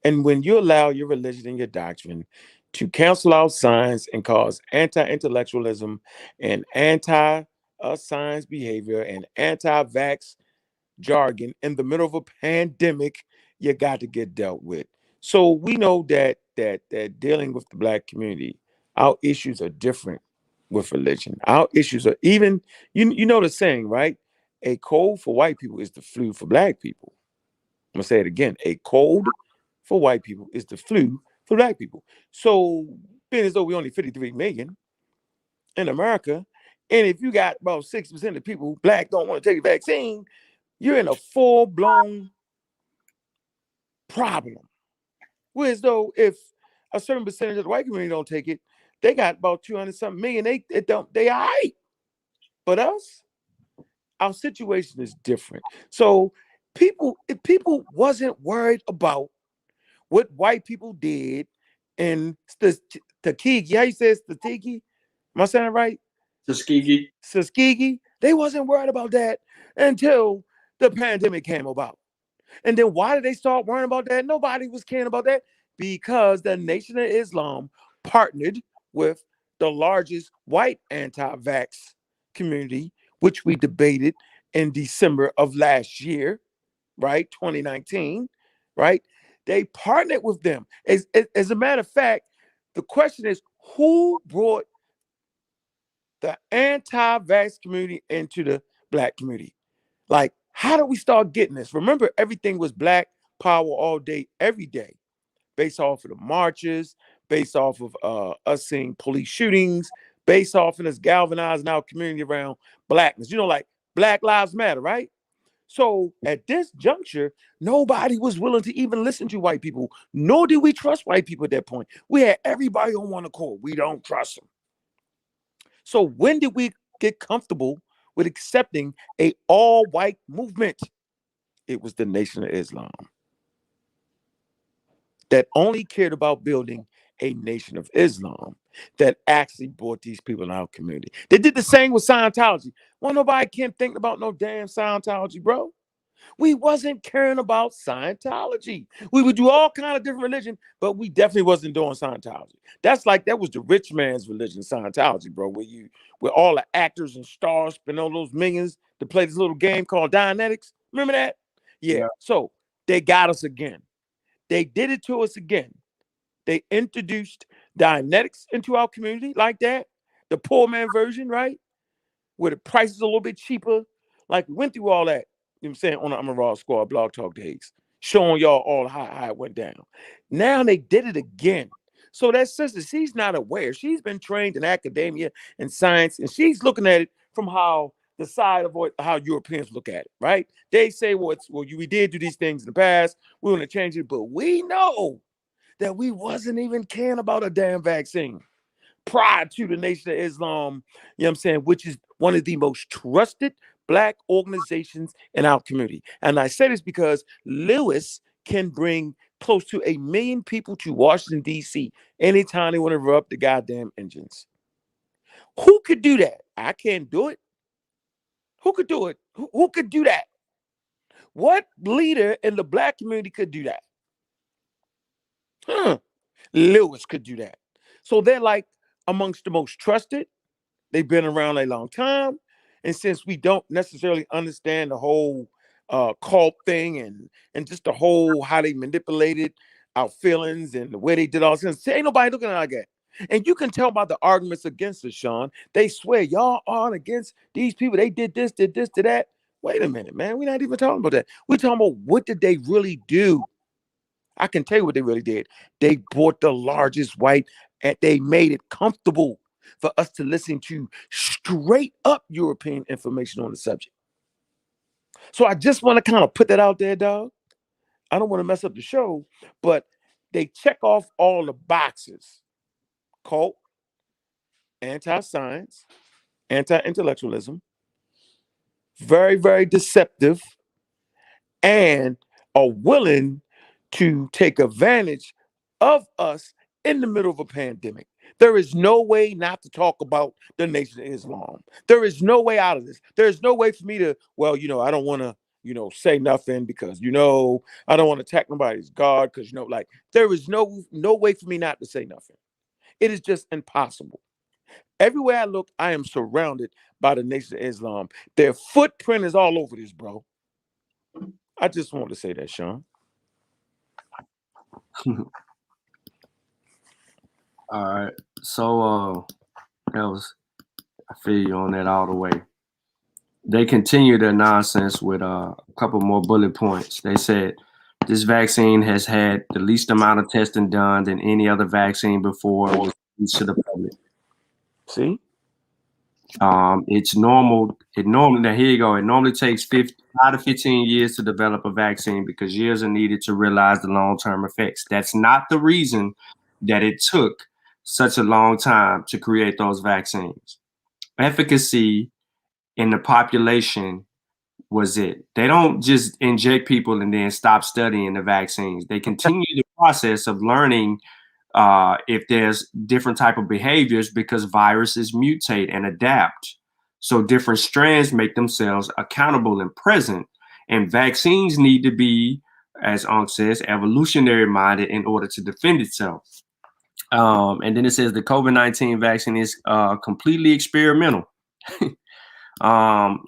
And when you allow your religion and your doctrine to cancel out science and cause anti-intellectualism and anti-science behavior and anti-vax jargon in the middle of a pandemic, you got to get dealt with. So we know that dealing with the Black community, our issues are different with religion. Our issues are even, you know the saying, right? A cold for white people is the flu for Black people. I'm gonna say it again. A cold for white people is the flu for Black people. So being as though we only 53 million in America, and if you got about 60% of people Black don't want to take a vaccine, you're in a full-blown problem. Whereas though if a certain percentage of the white community don't take it, they got about 200-something million. They all right. But us, our situation is different. So if people wasn't worried about what white people did in Tuskegee, how you say Tuskegee? Am I saying it right? Tuskegee. They wasn't worried about that until the pandemic came about. And then why did they start worrying about that? Nobody was caring about that because the Nation of Islam partnered with the largest white anti-vax community, which we debated in December of last year, right? 2019, right? They partnered with them. As a matter of fact, the question is, who brought the anti-vax community into the Black community? Like, how do we start getting this? Remember, everything was Black power all day, every day, based off of the marches, based off of us seeing police shootings, based off of us galvanizing our community around Blackness. Like Black Lives Matter, right? So at this juncture, nobody was willing to even listen to white people, nor did we trust white people at that point. We had everybody on one accord. We don't trust them. So when did we get comfortable with accepting a all-white movement? It was the Nation of Islam. that only cared about building a nation of Islam that actually brought these people in our community. They did the same with Scientology. Well, nobody can't think about no damn Scientology, bro. We wasn't caring about Scientology. We would do all kind of different religion, but we definitely wasn't doing Scientology. That was the rich man's religion, Scientology, bro. Where all the actors and stars spend all those millions to play this little game called Dianetics. Remember that? Yeah. So they got us again. They did it to us again. They introduced Dianetics into our community like that. The poor man version, right? Where the price is a little bit cheaper. Like we went through all that, you know what I'm saying, on the I'm a Raw Squad Blog Talk days, showing y'all all how it went down. Now they did it again. So that sister, she's not aware. She's been trained in academia and science, and she's looking at it from how the side of how Europeans look at it, right? They say, well, we did do these things in the past. We're going to change it, but we know that we wasn't even caring about a damn vaccine prior to the Nation of Islam, you know what I'm saying, which is one of the most trusted Black organizations in our community. And I say this because Lewis can bring close to 1 million people to Washington, D.C. anytime they want to rev up the goddamn engines. Who could do that? I can't do it. Who could do it? Who could do that? What leader in the Black community could do that? Lewis could do that. So they're like amongst the most trusted. They've been around a long time. And since we don't necessarily understand the whole cult thing and just the whole how they manipulated our feelings and the way they did all this, ain't nobody looking at it like that. And you can tell by the arguments against us, Shawn. They swear y'all aren't against these people. They did this, to that. Wait a minute, man. We're not even talking about that. We're talking about what did they really do? I can tell you what they really did. They bought the largest white and they made it comfortable for us to listen to straight up European information on the subject. So I just want to kind of put that out there, dog. I don't want to mess up the show, but they check off all the boxes. Cult, anti-science, anti-intellectualism, very, very deceptive, and are willing to take advantage of us in the middle of a pandemic. There is no way not to talk about the Nation of Islam. There is no way out of this. There is no way for me to, well, I don't want to, say nothing because, I don't want to attack nobody's God because, like there is no way for me not to say nothing. It is just impossible. Everywhere I look, I am surrounded by the Nation of Islam. Their footprint is all over this, bro. I just wanted to say that, Shawn. All right. So I feel you on that all the way. They continue their nonsense with a couple more bullet points. They said this vaccine has had the least amount of testing done than any other vaccine before it was released to the public. See? It's normal. Now here you go. It normally takes 5 to 15 years to develop a vaccine because years are needed to realize the long-term effects. That's not the reason that it took such a long time to create those vaccines. Efficacy in the population was it. They don't just inject people and then stop studying the vaccines. They continue the process of learning if there's different type of behaviors because viruses mutate and adapt. So different strands make themselves accountable and present. And vaccines need to be, as Ankh says, evolutionary minded in order to defend itself. And then it says the COVID-19 vaccine is completely experimental.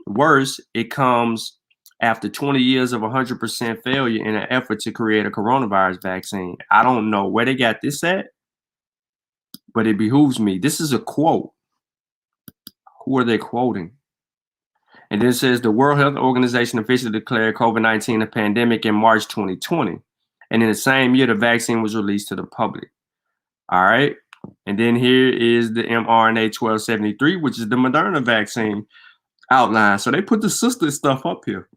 Worse, it comes after 20 years of 100% failure in an effort to create a coronavirus vaccine. I don't know where they got this at, but it behooves me. This is a quote. Who are they quoting? And then it says the World Health Organization officially declared COVID-19 a pandemic in March 2020. And in the same year, the vaccine was released to the public. All right. And then here is the mRNA 1273, which is the Moderna vaccine outline. So they put the sister stuff up here.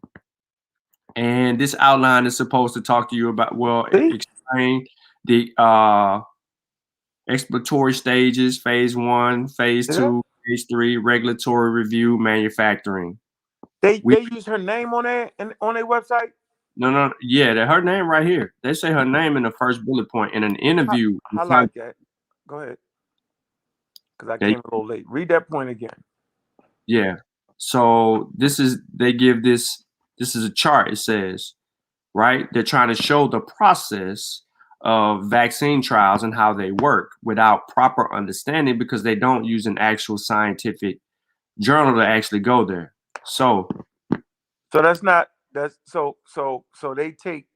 And this outline is supposed to talk to you about, explain the exploratory stages, phase 1, phase 2, phase 3, regulatory review, manufacturing. They use her name on there and on their website? No. Yeah, her name right here. They say her name in the first bullet point in an interview. Highlight that. Go ahead. Because I came a little late. Read that point again. Yeah. So they give this is a chart. It says, right? They're trying to show the process of vaccine trials and how they work without proper understanding because they don't use an actual scientific journal to actually go there. So that's not that's so they take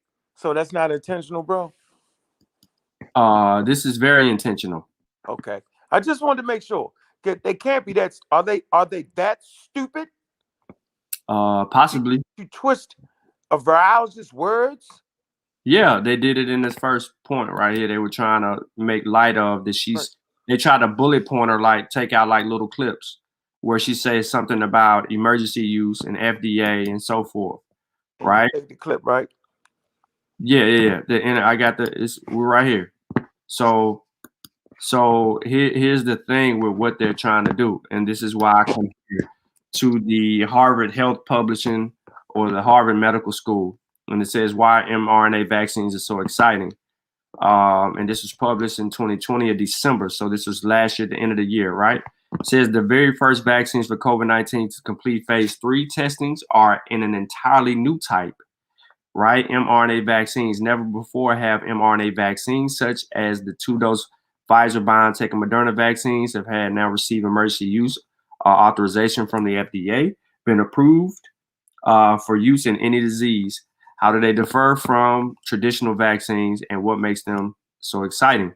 that's not intentional, bro. This is very intentional. Okay. I just wanted to make sure. They can't be that. Are they that stupid? Possibly. To twist a virologist's words? Yeah, they did it in this first point right here. They were trying to make light of that they tried to bullet point her, like take out like little clips where she says something about emergency use and FDA and so forth. Right? Take the clip, right? Yeah. And I got we're right here. So here's the thing with what they're trying to do, and this is why I come here to the Harvard Health Publishing or the Harvard Medical School, and it says why mRNA vaccines are so exciting. And this was published in 2020 of December, so this was last year, the end of the year, right? It says the very first vaccines for COVID-19 to complete phase 3 testings are in an entirely new type. Right? mRNA vaccines. Never before have mRNA vaccines, such as the 2-dose Pfizer, BioNTech, and Moderna vaccines, have had now received emergency use authorization from the FDA, been approved for use in any disease. How do they differ from traditional vaccines, and what makes them so exciting?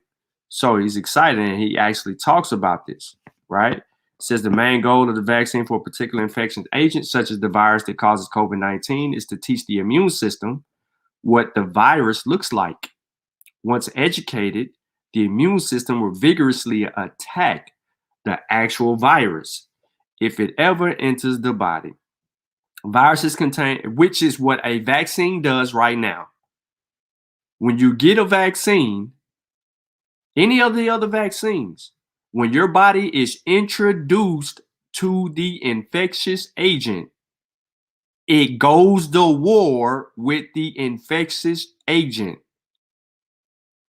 So he's excited, and he actually talks about this, right? Says the main goal of the vaccine for a particular infectious agent, such as the virus that causes COVID-19, is to teach the immune system what the virus looks like. Once educated, the immune system will vigorously attack the actual virus if it ever enters the body. Viruses contain, which is what a vaccine does right now. When you get a vaccine, any of the other vaccines, when your body is introduced to the infectious agent, it goes to war with the infectious agent.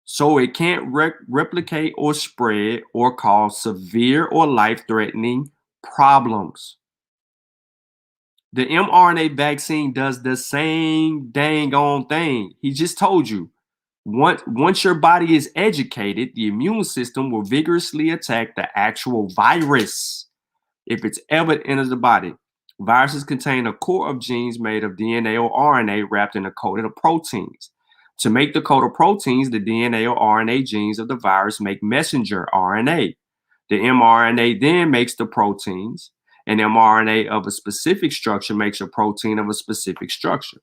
So it can't replicate or spread or cause severe or life-threatening problems. The mRNA vaccine does the same dang on thing. He just told you. Once your body is educated, the immune system will vigorously attack the actual virus if it's ever enters the body. Viruses contain a core of genes made of DNA or RNA wrapped in a coating of proteins. To make the coat of proteins, the DNA or RNA genes of the virus make messenger RNA. The mRNA then makes the proteins. An mRNA of a specific structure makes a protein of a specific structure.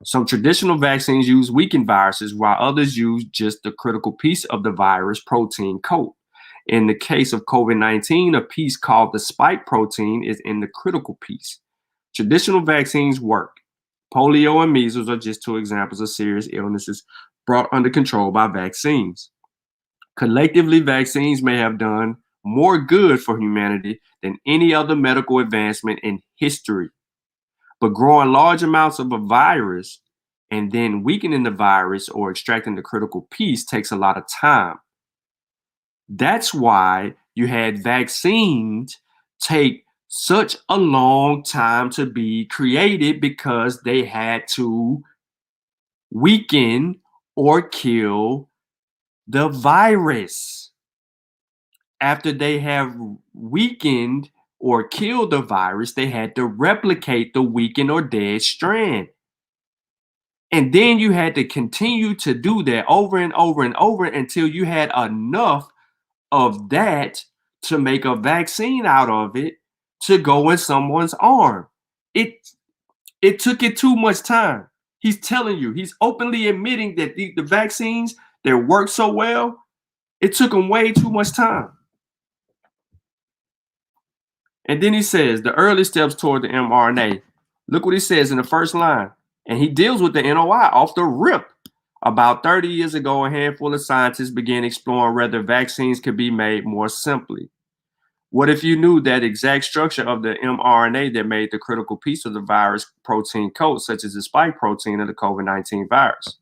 Some traditional vaccines use weakened viruses, while others use just the critical piece of the virus protein coat. In the case of COVID-19, a piece called the spike protein is in the critical piece. Traditional vaccines work. Polio and measles are just two examples of serious illnesses brought under control by vaccines. Collectively, vaccines may have done more good for humanity than any other medical advancement in history. But growing large amounts of a virus and then weakening the virus or extracting the critical piece takes a lot of time. That's why you had vaccines take such a long time to be created, because they had to weaken or kill the virus. After they have weakened or killed the virus, they had to replicate the weakened or dead strand. And then you had to continue to do that over and over and over until you had enough of that to make a vaccine out of it to go in someone's arm. It took it too much time. He's telling you, he's openly admitting that the vaccines that work so well, it took him way too much time. And then he says the early steps toward the mRNA. Look what he says in the first line. And he deals with the NOI off the rip. About 30 years ago, a handful of scientists began exploring whether vaccines could be made more simply. What if you knew that exact structure of the mRNA that made the critical piece of the virus protein coat, such as the spike protein of the COVID-19 virus?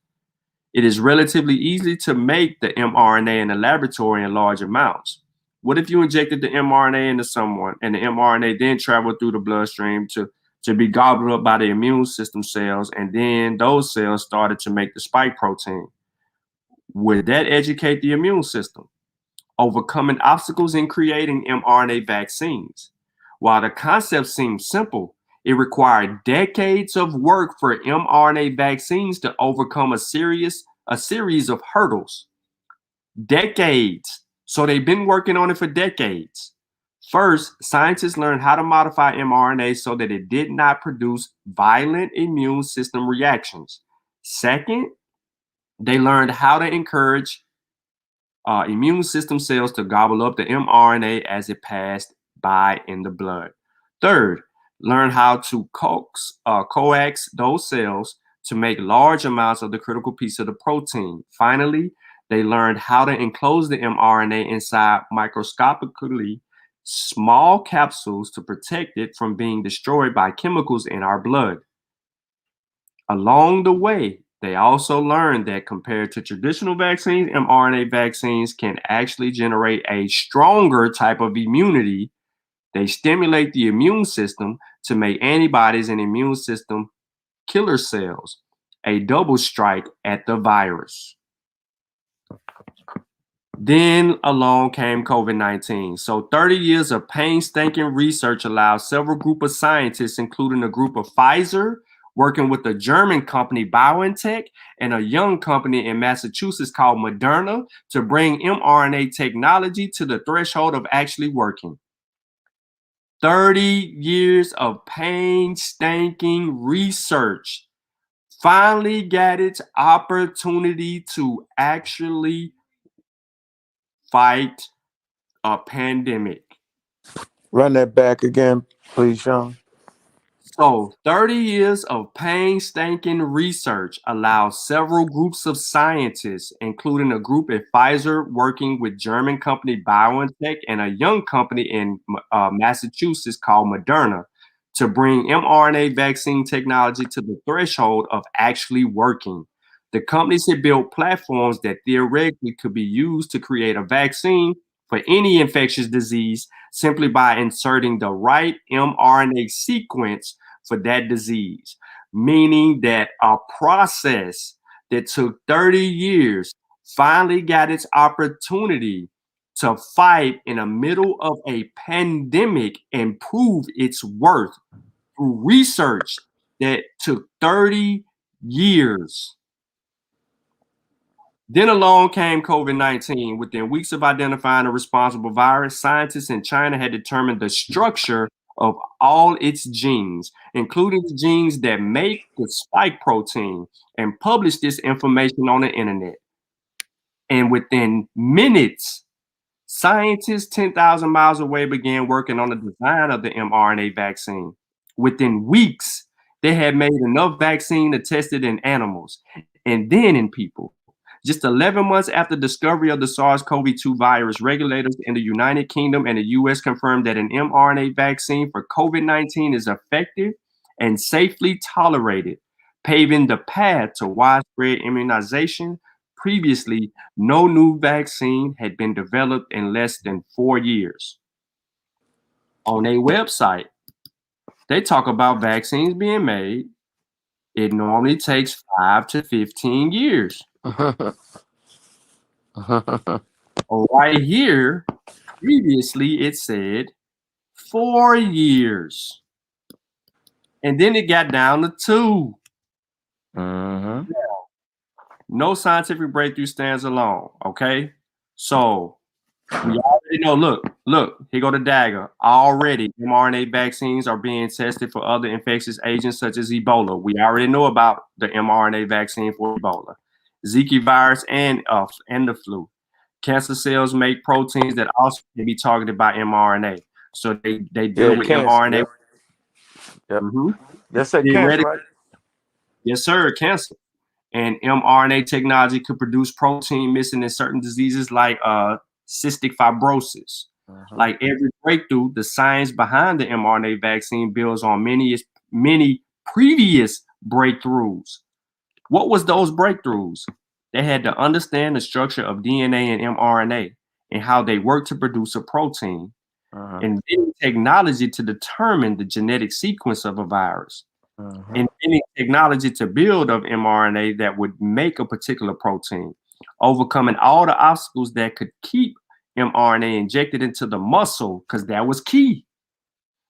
It is relatively easy to make the mRNA in the laboratory in large amounts. What if you injected the mRNA into someone and the mRNA then traveled through the bloodstream to be gobbled up by the immune system cells, and then those cells started to make the spike protein? Would that educate the immune system? Overcoming obstacles in creating mRNA vaccines. While the concept seems simple, it required decades of work for mRNA vaccines to overcome a series of hurdles. Decades. So they've been working on it for decades. First, scientists learned how to modify mRNA so that it did not produce violent immune system reactions. Second, they learned how to encourage immune system cells to gobble up the mRNA as it passed by in the blood. Third, learn how to coax those cells to make large amounts of the critical piece of the protein. Finally, they learned how to enclose the mRNA inside microscopically small capsules to protect it from being destroyed by chemicals in our blood. Along the way, they also learned that compared to traditional vaccines, mRNA vaccines can actually generate a stronger type of immunity. They stimulate the immune system to make antibodies and immune system killer cells, a double strike at the virus. Then along came COVID-19. So 30 years of painstaking research allowed several group of scientists, including a group of Pfizer, working with a German company, BioNTech, and a young company in Massachusetts called Moderna, to bring mRNA technology to the threshold of actually working. 30 years of painstaking research finally got its opportunity to actually fight a pandemic. Run that back again, please, Shawn. So 30 years of painstaking research allows several groups of scientists, including a group at Pfizer working with German company BioNTech and a young company in Massachusetts called Moderna, to bring mRNA vaccine technology to the threshold of actually working. The companies had built platforms that theoretically could be used to create a vaccine for any infectious disease simply by inserting the right mRNA sequence for that disease, meaning that a process that took 30 years finally got its opportunity to fight in the middle of a pandemic and prove its worth through research that took 30 years. Then along came COVID-19. Within weeks of identifying a responsible virus, scientists in China had determined the structure of all its genes, including the genes that make the spike protein, and published this information on the internet. And within minutes, scientists 10,000 miles away began working on the design of the mRNA vaccine. Within weeks, they had made enough vaccine to test it in animals and then in people. Just 11 months after discovery of the SARS-CoV-2 virus, regulators in the United Kingdom and the US confirmed that an mRNA vaccine for COVID-19 is effective and safely tolerated, paving the path to widespread immunization. Previously, no new vaccine had been developed in less than 4 years. On their website, they talk about vaccines being made. It normally takes 5 to 15 years. Right here, previously it said 4 years. And then it got down to 2. Now, no scientific breakthrough stands alone, okay? So we already know, look, here go the dagger. Already, mRNA vaccines are being tested for other infectious agents such as Ebola. We already know about the mRNA vaccine for Ebola, Zika virus, and the flu. Cancer cells make proteins that also can be targeted by mRNA. So they deal with cancer, mRNA. Yep. That's that cancer, right? Yes, sir, cancer. And mRNA technology could produce protein missing in certain diseases like cystic fibrosis. Like every breakthrough, the science behind the mRNA vaccine builds on many previous breakthroughs. What was those breakthroughs? They had to understand the structure of DNA and mRNA and how they work to produce a protein, inventing technology to determine the genetic sequence of a virus, inventing technology to build of mRNA that would make a particular protein, overcoming all the obstacles that could keep mRNA injected into the muscle, because that was key,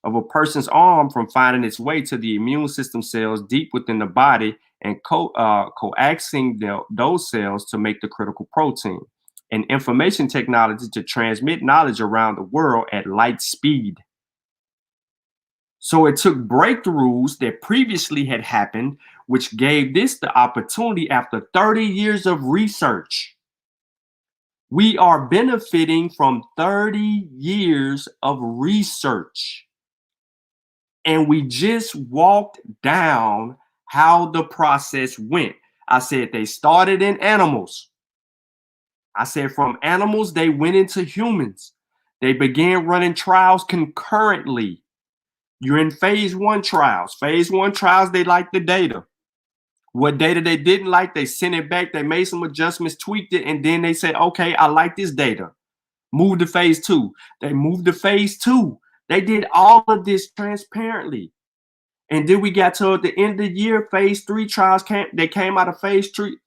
of a person's arm from finding its way to the immune system cells deep within the body and coaxing those cells to make the critical protein, and information technology to transmit knowledge around the world at light speed. So it took breakthroughs that previously had happened, which gave this the opportunity after 30 years of research. We are benefiting from 30 years of research. And we just walked down how the process went. I said they started in animals. I said from animals, they went into humans. They began running trials concurrently. You're in phase 1 trials. Phase 1 trials, they like the data. What data they didn't like, they sent it back. They made some adjustments, tweaked it, and then they said, okay, I like this data. Move to phase 2. They moved to phase 2. They did all of this transparently. And then we got to the end of the year, phase 3 trials came out of phase 3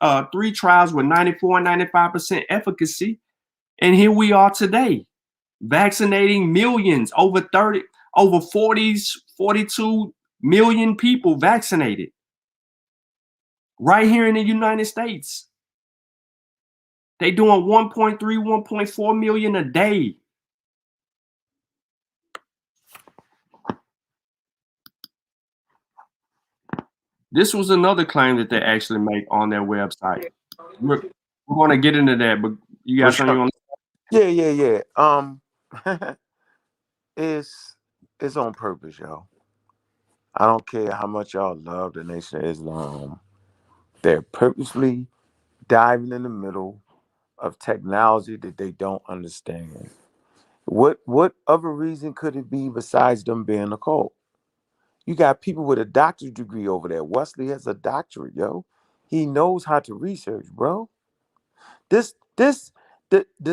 trials with 94 and 95% efficacy. And here we are today, vaccinating millions, over 42 million people vaccinated right here in the United States. They doing 1.3, 1.4 million a day. This was another claim that they actually make on their website. We're going to get into that, but you got something you want to Yeah. It's on purpose, y'all. I don't care how much y'all love the Nation of Islam. They're purposely diving in the middle of technology that they don't understand. What other reason could it be besides them being a cult? You got people with a doctorate degree over there. Wesley has a doctorate, yo. He knows how to research, bro. The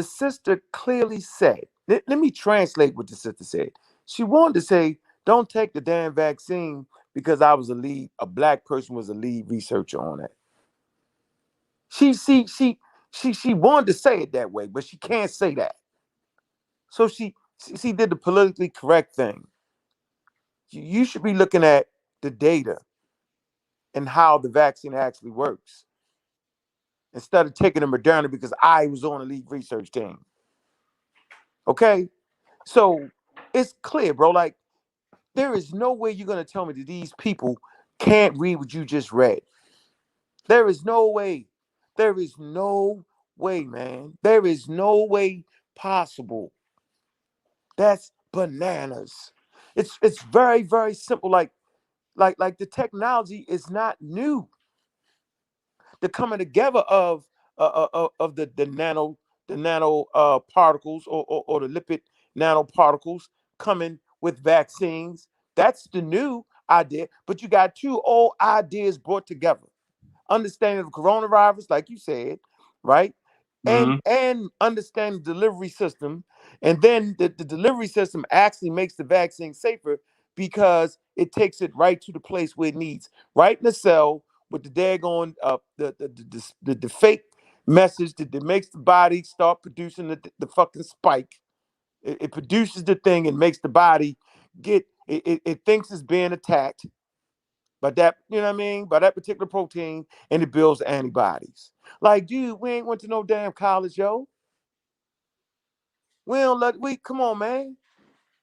sister clearly said, let me translate what the sister said. She wanted to say, don't take the damn vaccine because a black person was a lead researcher on it. She wanted to say it that way, but she can't say that. So she did the politically correct thing. You should be looking at the data and how the vaccine actually works instead of taking a Moderna because I was on the lead research team. Okay? So it's clear, bro. Like, there is no way you're going to tell me that these people can't read what you just read. There is no way. There is no way, man. There is no way possible. That's bananas. It's very, very simple. Like the technology is not new. The coming together of the nano particles or the lipid nanoparticles coming with vaccines. That's the new idea. But you got two old ideas brought together. Understanding the coronavirus, like you said, right? And understand the delivery system. And then the delivery system actually makes the vaccine safer because it takes it right to the place where it needs, right in the cell with the daggone the fake message that makes the body start producing the fucking spike. It produces the thing and makes the body it thinks it's being attacked by that, you know what I mean, by that particular protein, and it builds antibodies. Like, dude, we ain't went to no damn college, yo. Come on, man.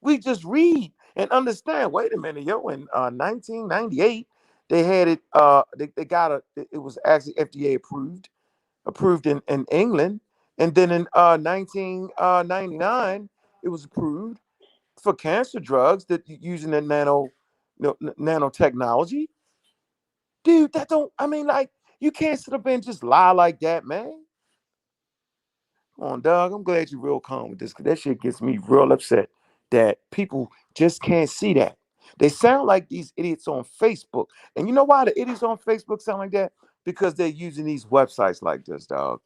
We just read and understand. Wait a minute, yo. In 1998, they had it. It was actually FDA approved in England, and then in 1999, it was approved for cancer drugs that using the nanotechnology. Dude, that don't. I mean, like, you can't sit up and just lie like that, man. Come on, Doug. I'm glad you're real calm with this, because that shit gets me real upset that people just can't see that. They sound like these idiots on Facebook. And you know why the idiots on Facebook sound like that? Because they're using these websites like this, dog.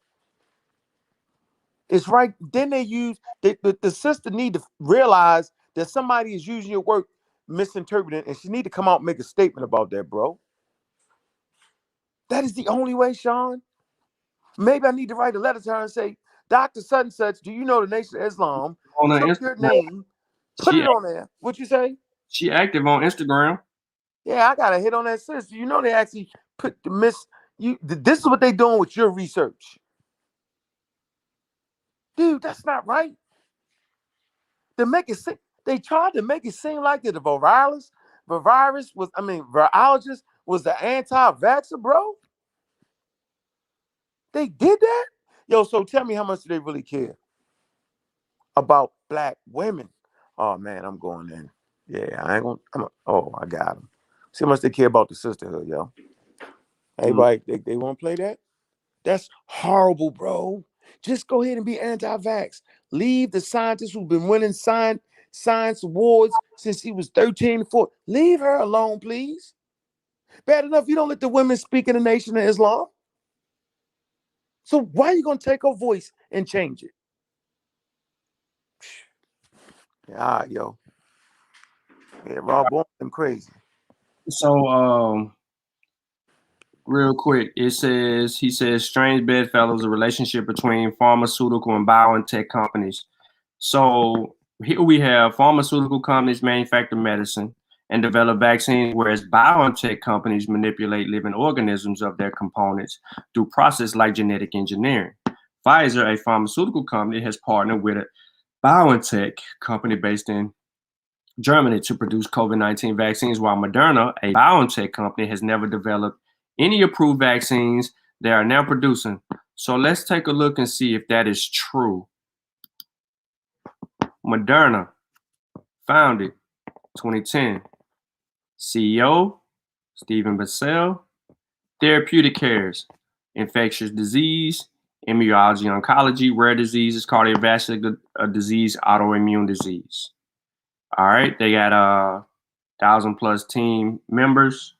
It's right. Then they use the sister need to realize that somebody is using your work misinterpreting, and she need to come out and make a statement about that, bro. That is the only way, Shawn. Maybe I need to write a letter to her and say, Dr. Such and Such, do you know the Nation of Islam On her took your Instagram, name, put she it on there? What you say? she active on Instagram. Yeah, I got to hit on that sister. You know they actually put the this is what they doing with your research. Dude, that's not right. To make it seem, they tried to make it seem like that the virologist was the anti-vaxxer, bro. They did that? Yo, so tell me, how much do they really care about black women? Oh man, I'm going in. Yeah, I ain't gonna. I got them. See how much they care about the sisterhood, yo. Everybody, they want to play that? That's horrible, bro. Just go ahead and be anti-vax. Leave the scientist who's been winning science awards since he was 13 and 14. Leave her alone, please. Bad enough you don't let the women speak in the Nation of Islam. So why are you gonna take her voice and change it? Yeah, yo. Yeah, Rob Bowen, them crazy. So real quick, he says strange bedfellows, a relationship between pharmaceutical and biotech companies. So here we have pharmaceutical companies manufacture medicine and develop vaccines, whereas biotech companies manipulate living organisms of their components through process like genetic engineering. Pfizer, a pharmaceutical company, has partnered with a biotech company based in Germany to produce COVID-19 vaccines, while Moderna, a biotech company, has never developed any approved vaccines they are now producing. So let's take a look and see if that is true. Moderna, founded 2010. CEO, Stephen Bassell. Therapeutic cares, infectious disease, immunology, oncology, rare diseases, cardiovascular disease, autoimmune disease. All right, they got 1,000+ team members.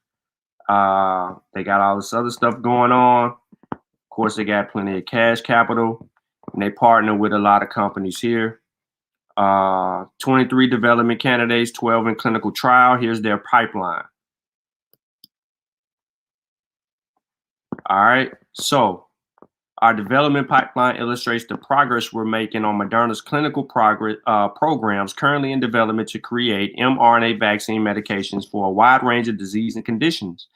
They got all this other stuff going on. Of course, they got plenty of cash capital, and they partner with a lot of companies here. 23 development candidates, 12 in clinical trial. Here's their pipeline. All right, so our development pipeline illustrates the progress we're making on Moderna's clinical programs currently in development to create mRNA vaccine medications for a wide range of disease and conditions.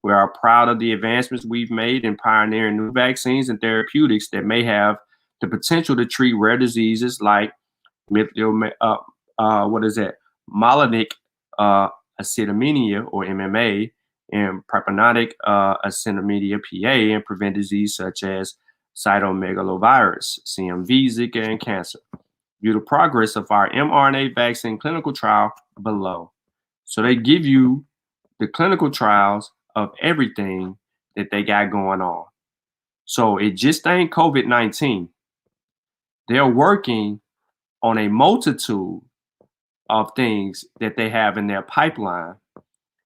We are proud of the advancements we've made in pioneering new vaccines and therapeutics that may have the potential to treat rare diseases like myelonic acidemia, or MMA, and prepenotic acidemia, PA, and prevent disease such as cytomegalovirus, CMV, Zika, and cancer. View the progress of our mRNA vaccine clinical trial below. So they give you the clinical trials of everything that they got going on. So it just ain't COVID-19. They're working on a multitude of things that they have in their pipeline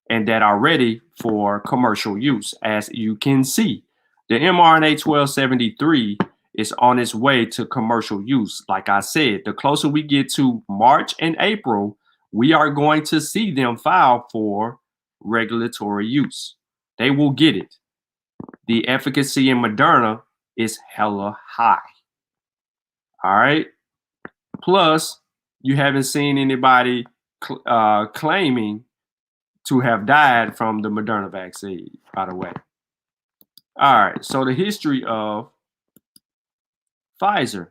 and that are ready for commercial use. As you can see, the mRNA 1273 is on its way to commercial use. Like I said, the closer we get to March and April, we are going to see them file for regulatory use. They will get it. The efficacy in Moderna is hella high. All right. Plus, you haven't seen anybody claiming to have died from the Moderna vaccine, by the way. All right, so the history of Pfizer,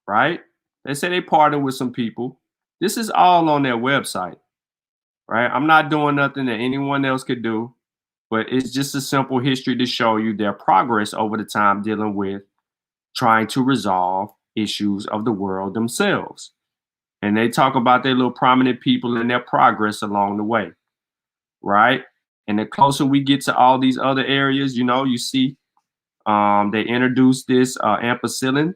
right? They say they partnered with some people. This is all on their website, right? I'm not doing nothing that anyone else could do, but it's just a simple history to show you their progress over the time dealing with trying to resolve issues of the world themselves. And they talk about their little prominent people and their progress along the way, right? And the closer we get to all these other areas, you see they introduced this ampicillin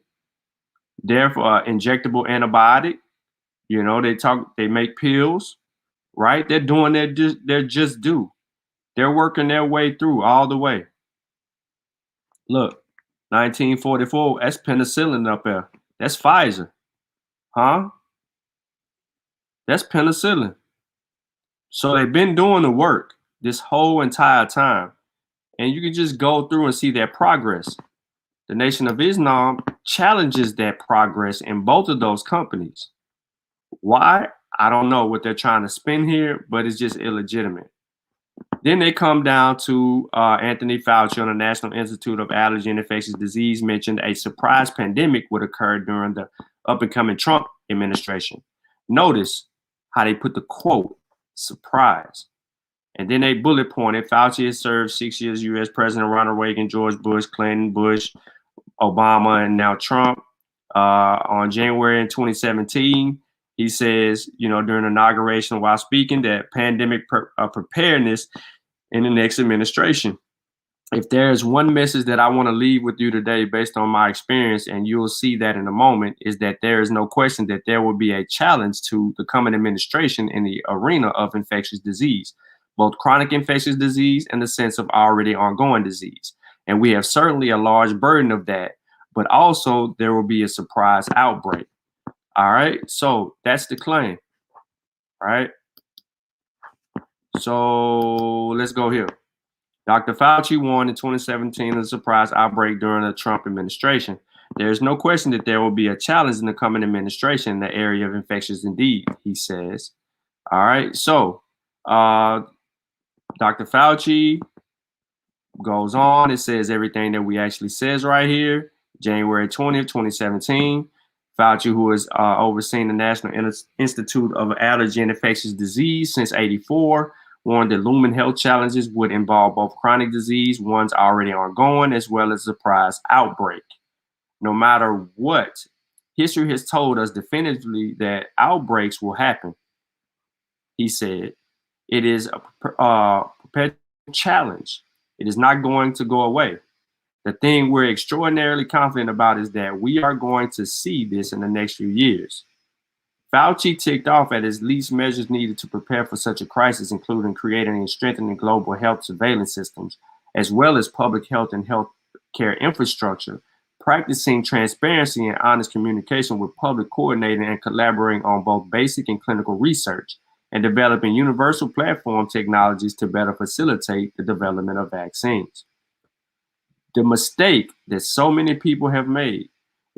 Therefore, injectable antibiotic. You know, they make pills, right? They're doing their just due. They're working their way through all the way. Look, 1944, that's penicillin up there. That's Pfizer. Huh? That's penicillin. So they've been doing the work this whole entire time. And you can just go through and see their progress. The Nation of Islam challenges that progress in both of those companies. Why? I don't know what they're trying to spin here, but it's just illegitimate. Then they come down to Anthony Fauci on the National Institute of Allergy and Infectious Disease mentioned a surprise pandemic would occur during the up-and-coming Trump administration. Notice how they put the quote, surprise. And then they bullet pointed, Fauci has served 6 years U.S. President Ronald Reagan, George Bush, Clinton, Bush, Obama, and now Trump. On January in 2017, he says, you know, during inauguration while speaking, that pandemic preparedness in the next administration. If there is one message that I want to leave with you today based on my experience, and you'll see that in a moment, is that there is no question that there will be a challenge to the coming administration in the arena of infectious disease, both chronic infectious disease and the sense of already ongoing disease. And we have certainly a large burden of that, but also there will be a surprise outbreak. All right, so that's the claim. All right, so let's go here. Dr. Fauci warned in 2017 of a surprise outbreak during the Trump administration. There is no question that there will be a challenge in the coming administration in the area of infectious disease, he says. All right, so Dr. Fauci goes on. It says everything that we actually says right here. January 20th, 2017. Fauci, who has overseen the National Institute of Allergy and Infectious Disease since '84, warned that looming health challenges would involve both chronic disease, ones already ongoing, as well as a surprise outbreak. No matter what, history has told us definitively that outbreaks will happen. He said, it is a perpetual challenge. It is not going to go away. The thing we're extraordinarily confident about is that we are going to see this in the next few years. Fauci ticked off at his least measures needed to prepare for such a crisis, including creating and strengthening global health surveillance systems, as well as public health and health care infrastructure, practicing transparency and honest communication with public, coordinating and collaborating on both basic and clinical research, and developing universal platform technologies to better facilitate the development of vaccines. The mistake that so many people have made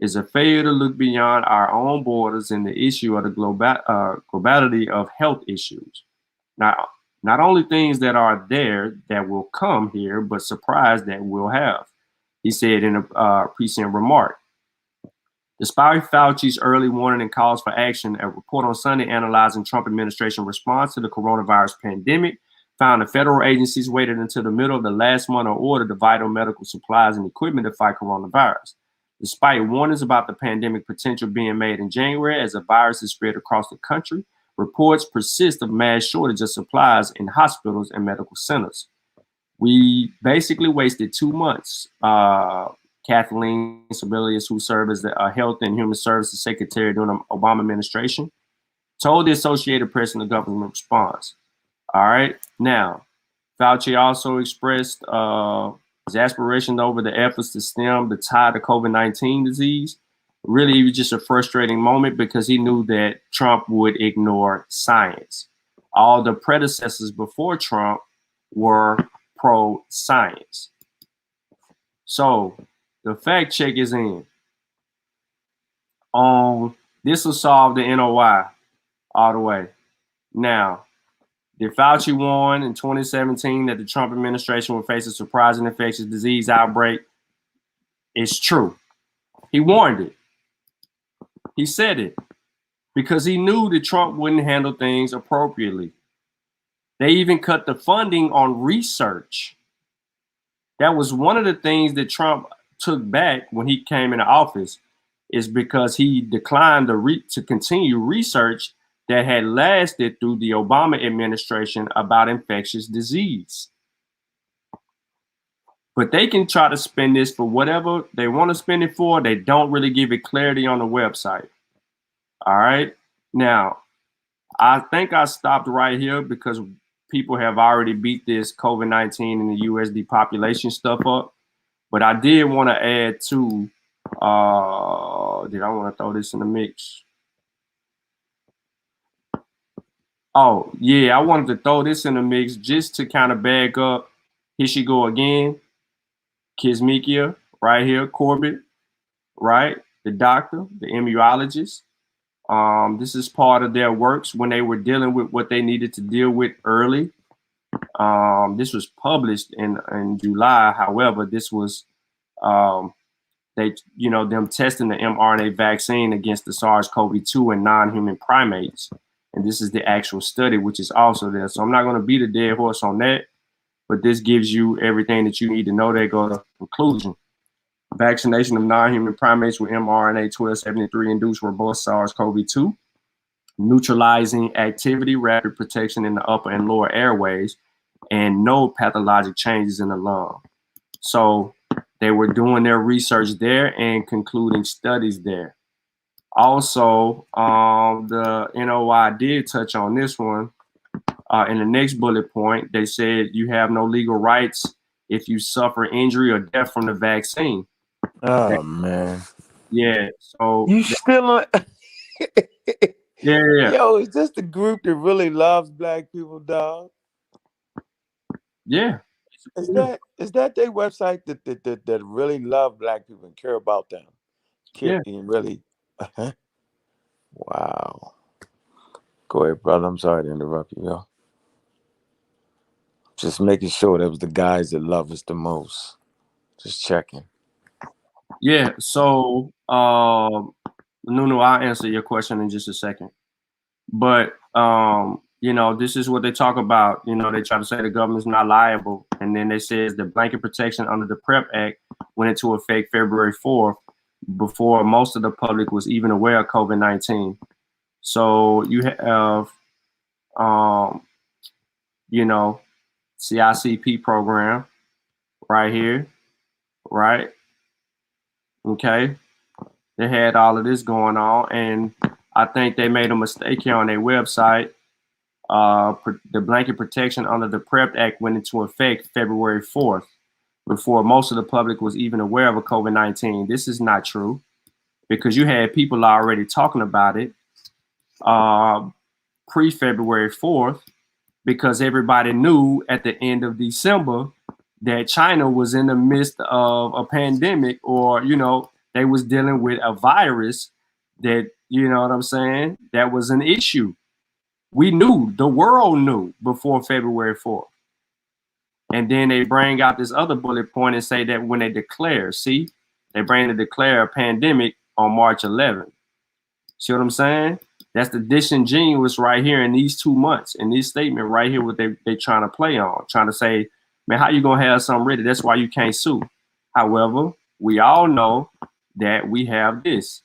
is a failure to look beyond our own borders in the issue of the globality of health issues. Now, not only things that are there that will come here, but surprise that we'll have, he said in a prescient remark. Despite Fauci's early warning and calls for action, a report on Sunday analyzing Trump administration response to the coronavirus pandemic found that federal agencies waited until the middle of the last month to order the vital medical supplies and equipment to fight coronavirus. Despite warnings about the pandemic potential being made in January as the virus is spread across the country, reports persist of mass shortage of supplies in hospitals and medical centers. We basically wasted 2 months. Kathleen Sebelius, who served as the Health and Human Services Secretary during the Obama administration, told the Associated Press in the government response. All right. Now, Fauci also expressed his aspiration over the efforts to stem the tide of COVID-19 disease. Really, it was just a frustrating moment because he knew that Trump would ignore science. All the predecessors before Trump were pro-science. So the fact check is in. This will solve the NOI all the way. Now, did Fauci warn in 2017 that the Trump administration would face a surprising infectious disease outbreak? It's true. He warned it. He said it because he knew that Trump wouldn't handle things appropriately. They even cut the funding on research. That was one of the things that Trump took back when he came into office, is because he declined to continue research that had lasted through the Obama administration about infectious disease. But they can try to spend this for whatever they want to spend it for. They don't really give it clarity on the website. All right. Now, I think I stopped right here because people have already beat this COVID-19 and the US depopulation stuff up. But I did want to add to, did I want to throw this in the mix? Oh, yeah, I wanted to throw this in the mix just to kind of back up. Here she go again. Kismikia, right here, Corbett, right? The doctor, the immunologist. This is part of their works when they were dealing with what they needed to deal with early. This was published in July. However, this was them testing the mRNA vaccine against the SARS-CoV-2 in non-human primates. And this is the actual study, which is also there. So I'm not going to beat a dead horse on that, but this gives you everything that you need to know. They go to conclusion. Vaccination of non-human primates with mRNA 1273 induced robust SARS-CoV-2, neutralizing activity, rapid protection in the upper and lower airways, and no pathologic changes in the lung. So they were doing their research there and concluding studies there. Also, the NOI did touch on this one. In the next bullet point, they said you have no legal rights if you suffer injury or death from the vaccine. Oh man. Yeah. So You still on? yeah. Yo, is this the group that really loves black people, dog? Yeah. Is that their website that really love black people and care about them? Yeah. And really. Wow. Go ahead, brother. I'm sorry to interrupt you, yo. Just making sure that was the guys that love us the most. Just checking. Yeah. So, Nunu, I'll answer your question in just a second. But, this is what they talk about. They try to say the government's not liable. And then they says the blanket protection under the PrEP Act went into effect February 4th before most of the public was even aware of COVID-19. So you have, CICP program right here, right? Okay. They had all of this going on, and I think they made a mistake here on their website. The blanket protection under the PrEP Act went into effect February 4th before most of the public was even aware of a COVID-19. This is not true because you had people already talking about it pre-February 4th because everybody knew at the end of December that China was in the midst of a pandemic, or, they was dealing with a virus that, you know what I'm saying, that was an issue. We knew, the world knew before February 4th. And then they bring out this other bullet point and say that when they declare, they bring to declare a pandemic on March 11th. See what I'm saying? That's the disingenuous right here in these 2 months, in this statement right here, what they trying to play on, trying to say, man, how you gonna have something ready? That's why you can't sue. However, we all know that we have this,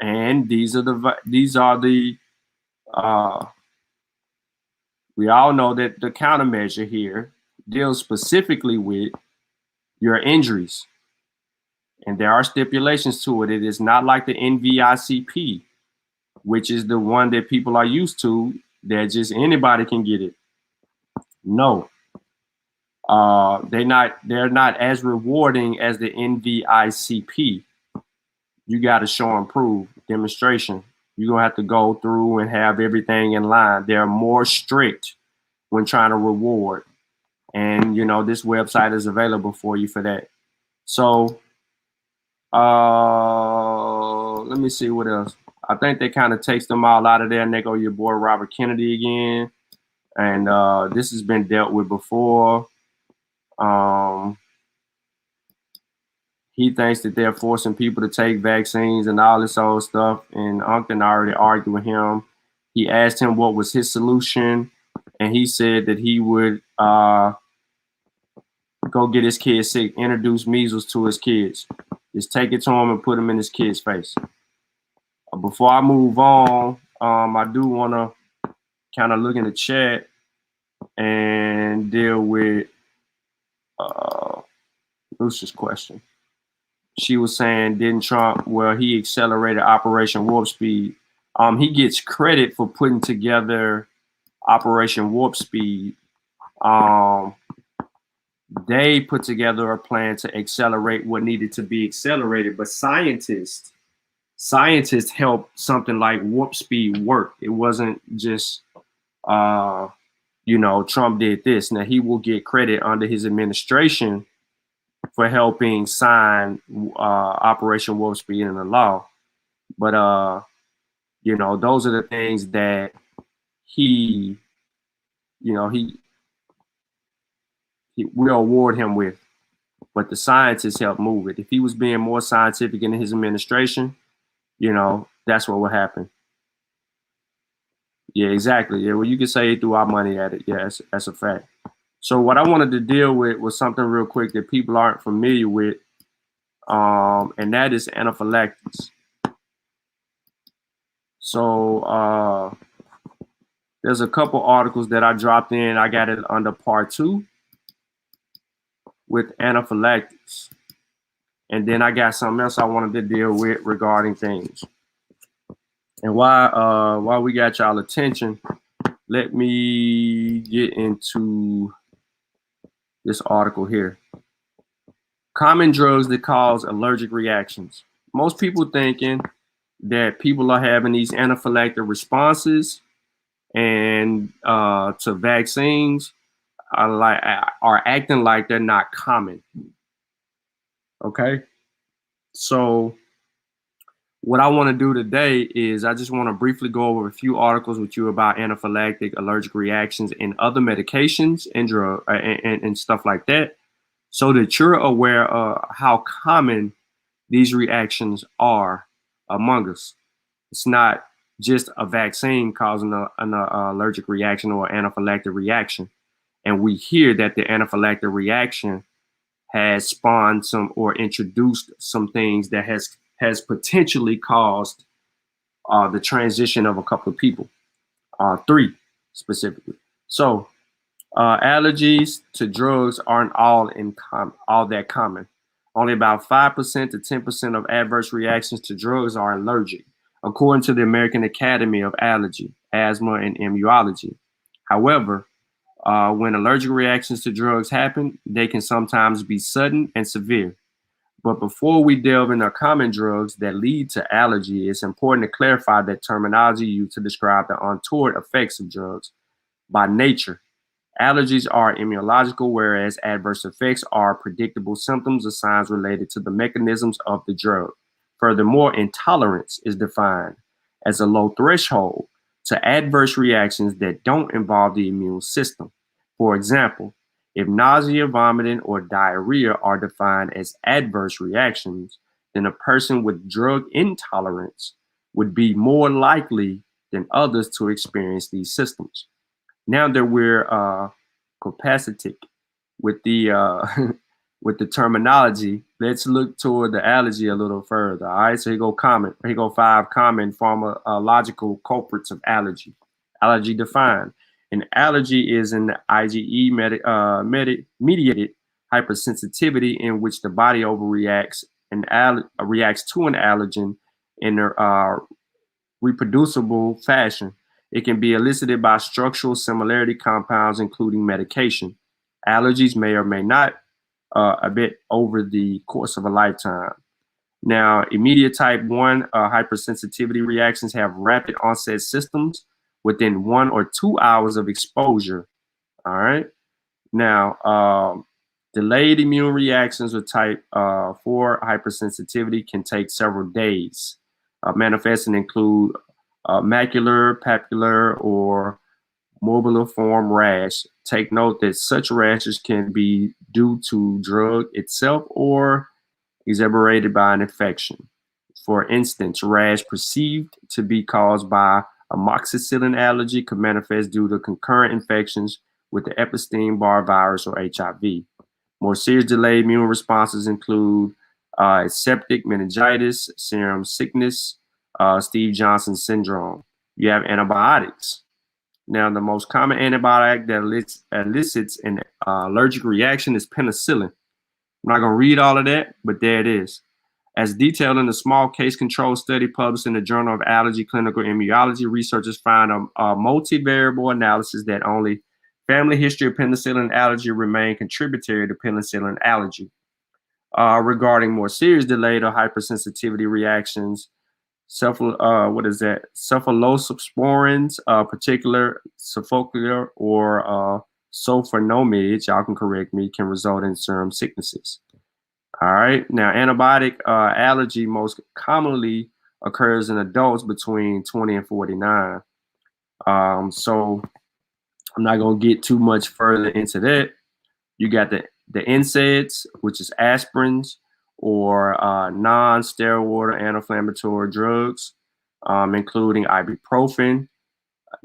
and we all know that the countermeasure here deals specifically with your injuries, and there are stipulations to it. It is not like the NVICP, which is the one that people are used to, that just anybody can get it. No, they're not as rewarding as the NVICP. You got to show and prove demonstration. You're gonna have to go through and have everything in line. They're more strict when trying to reward, and this website is available for you for that. So let me see what else. I think they kind of takes them all out of there, and they go your boy Robert Kennedy again. And this has been dealt with before. He thinks that they're forcing people to take vaccines and all this old stuff. And Uncton already argued with him. He asked him what was his solution, and he said that he would go get his kids sick, introduce measles to his kids. Just take it to him and put him in his kid's face. Before I move on, I do want to kind of look in the chat and deal with Lucia's question. She was saying, didn't Trump, well, he accelerated Operation Warp Speed. He gets credit for putting together Operation Warp Speed. They put together a plan to accelerate what needed to be accelerated, but scientists helped something like Warp Speed work. It wasn't just, Trump did this. Now, he will get credit under his administration for helping sign Operation Warp Speed into law. But, those are the things that he will award him with. But the scientists helped move it. If he was being more scientific in his administration, that's what would happen. Yeah, exactly. Yeah, well, you can say he threw our money at it. Yeah, that's a fact. So what I wanted to deal with was something real quick that people aren't familiar with, and that is anaphylaxis. So there's a couple articles that I dropped in. I got it under part 2 with anaphylaxis. And then I got something else I wanted to deal with regarding things. And while we got y'all attention, let me get into this article here. Common drugs that cause allergic reactions. Most people thinking that people are having these anaphylactic responses and to vaccines are acting like they're not common. Okay, so what I want to do today is I just want to briefly go over a few articles with you about anaphylactic allergic reactions and other medications and drug and stuff like that, so that you're aware of how common these reactions are among us. It's not just a vaccine causing an allergic reaction or anaphylactic reaction. And we hear that the anaphylactic reaction has spawned some or introduced some things that has potentially caused the transition of a couple of people, 3 specifically. So allergies to drugs aren't all that common. Only about 5% to 10% of adverse reactions to drugs are allergic, according to the American Academy of Allergy, Asthma, and Immunology. However, when allergic reactions to drugs happen, they can sometimes be sudden and severe. But before we delve into common drugs that lead to allergy, it's important to clarify that terminology used to describe the untoward effects of drugs. By nature, allergies are immunological, whereas adverse effects are predictable symptoms or signs related to the mechanisms of the drug. Furthermore, intolerance is defined as a low threshold to adverse reactions that don't involve the immune system. For example, if nausea, vomiting, or diarrhea are defined as adverse reactions, then a person with drug intolerance would be more likely than others to experience these symptoms. Now that we're copacetic with the with the terminology, let's look toward the allergy a little further. All right, so here go 5 common pharmacological culprits of allergy. Allergy defined. An allergy is an IgE mediated hypersensitivity in which the body overreacts and reacts to an allergen in a reproducible fashion. It can be elicited by structural similarity compounds, including medication. Allergies may or may not abate over the course of a lifetime. Now, immediate type 1 hypersensitivity reactions have rapid onset symptoms within 1 or 2 hours of exposure. All right. Now, delayed immune reactions with type 4 hypersensitivity can take several days. Manifesting include macular, papular, or morbilliform rash. Take note that such rashes can be due to drug itself or exacerbated by an infection. For instance, rash perceived to be caused by amoxicillin allergy could manifest due to concurrent infections with the Epstein-Barr virus or HIV. More serious delayed immune responses include septic meningitis, serum sickness, Steve Johnson syndrome. You have antibiotics. Now, the most common antibiotic that elicits an allergic reaction is penicillin. I'm not going to read all of that, but there it is. As detailed in the small case-control study published in the Journal of Allergy Clinical Immunology, researchers found a multivariable analysis that only family history of penicillin allergy remained contributory to penicillin allergy. Regarding more serious delayed or hypersensitivity reactions, cephalosporins, particular cephalocar or sulfonomids, y'all can correct me, can result in serum sicknesses. All right. Now, antibiotic allergy most commonly occurs in adults between 20 and 49. So I'm not going to get too much further into that. You got the NSAIDs, which is aspirins or non-steroidal anti-inflammatory drugs, including ibuprofen,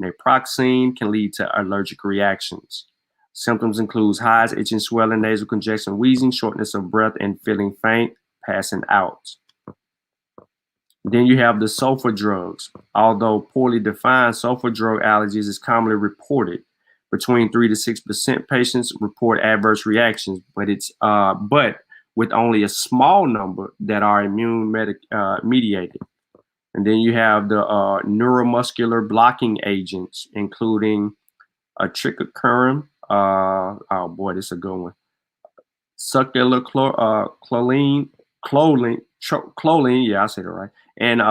naproxen, can lead to allergic reactions. Symptoms include hives, itching, swelling, nasal congestion, wheezing, shortness of breath, and feeling faint, passing out. Then you have the sulfur drugs. Although poorly defined, sulfur drug allergies is commonly reported. Between 3 to 6% patients report adverse reactions, but with only a small number that are immune mediated. And then you have the neuromuscular blocking agents, including atricicarum. Oh boy, this is a good one. Succinylcholine, yeah, I said it right. And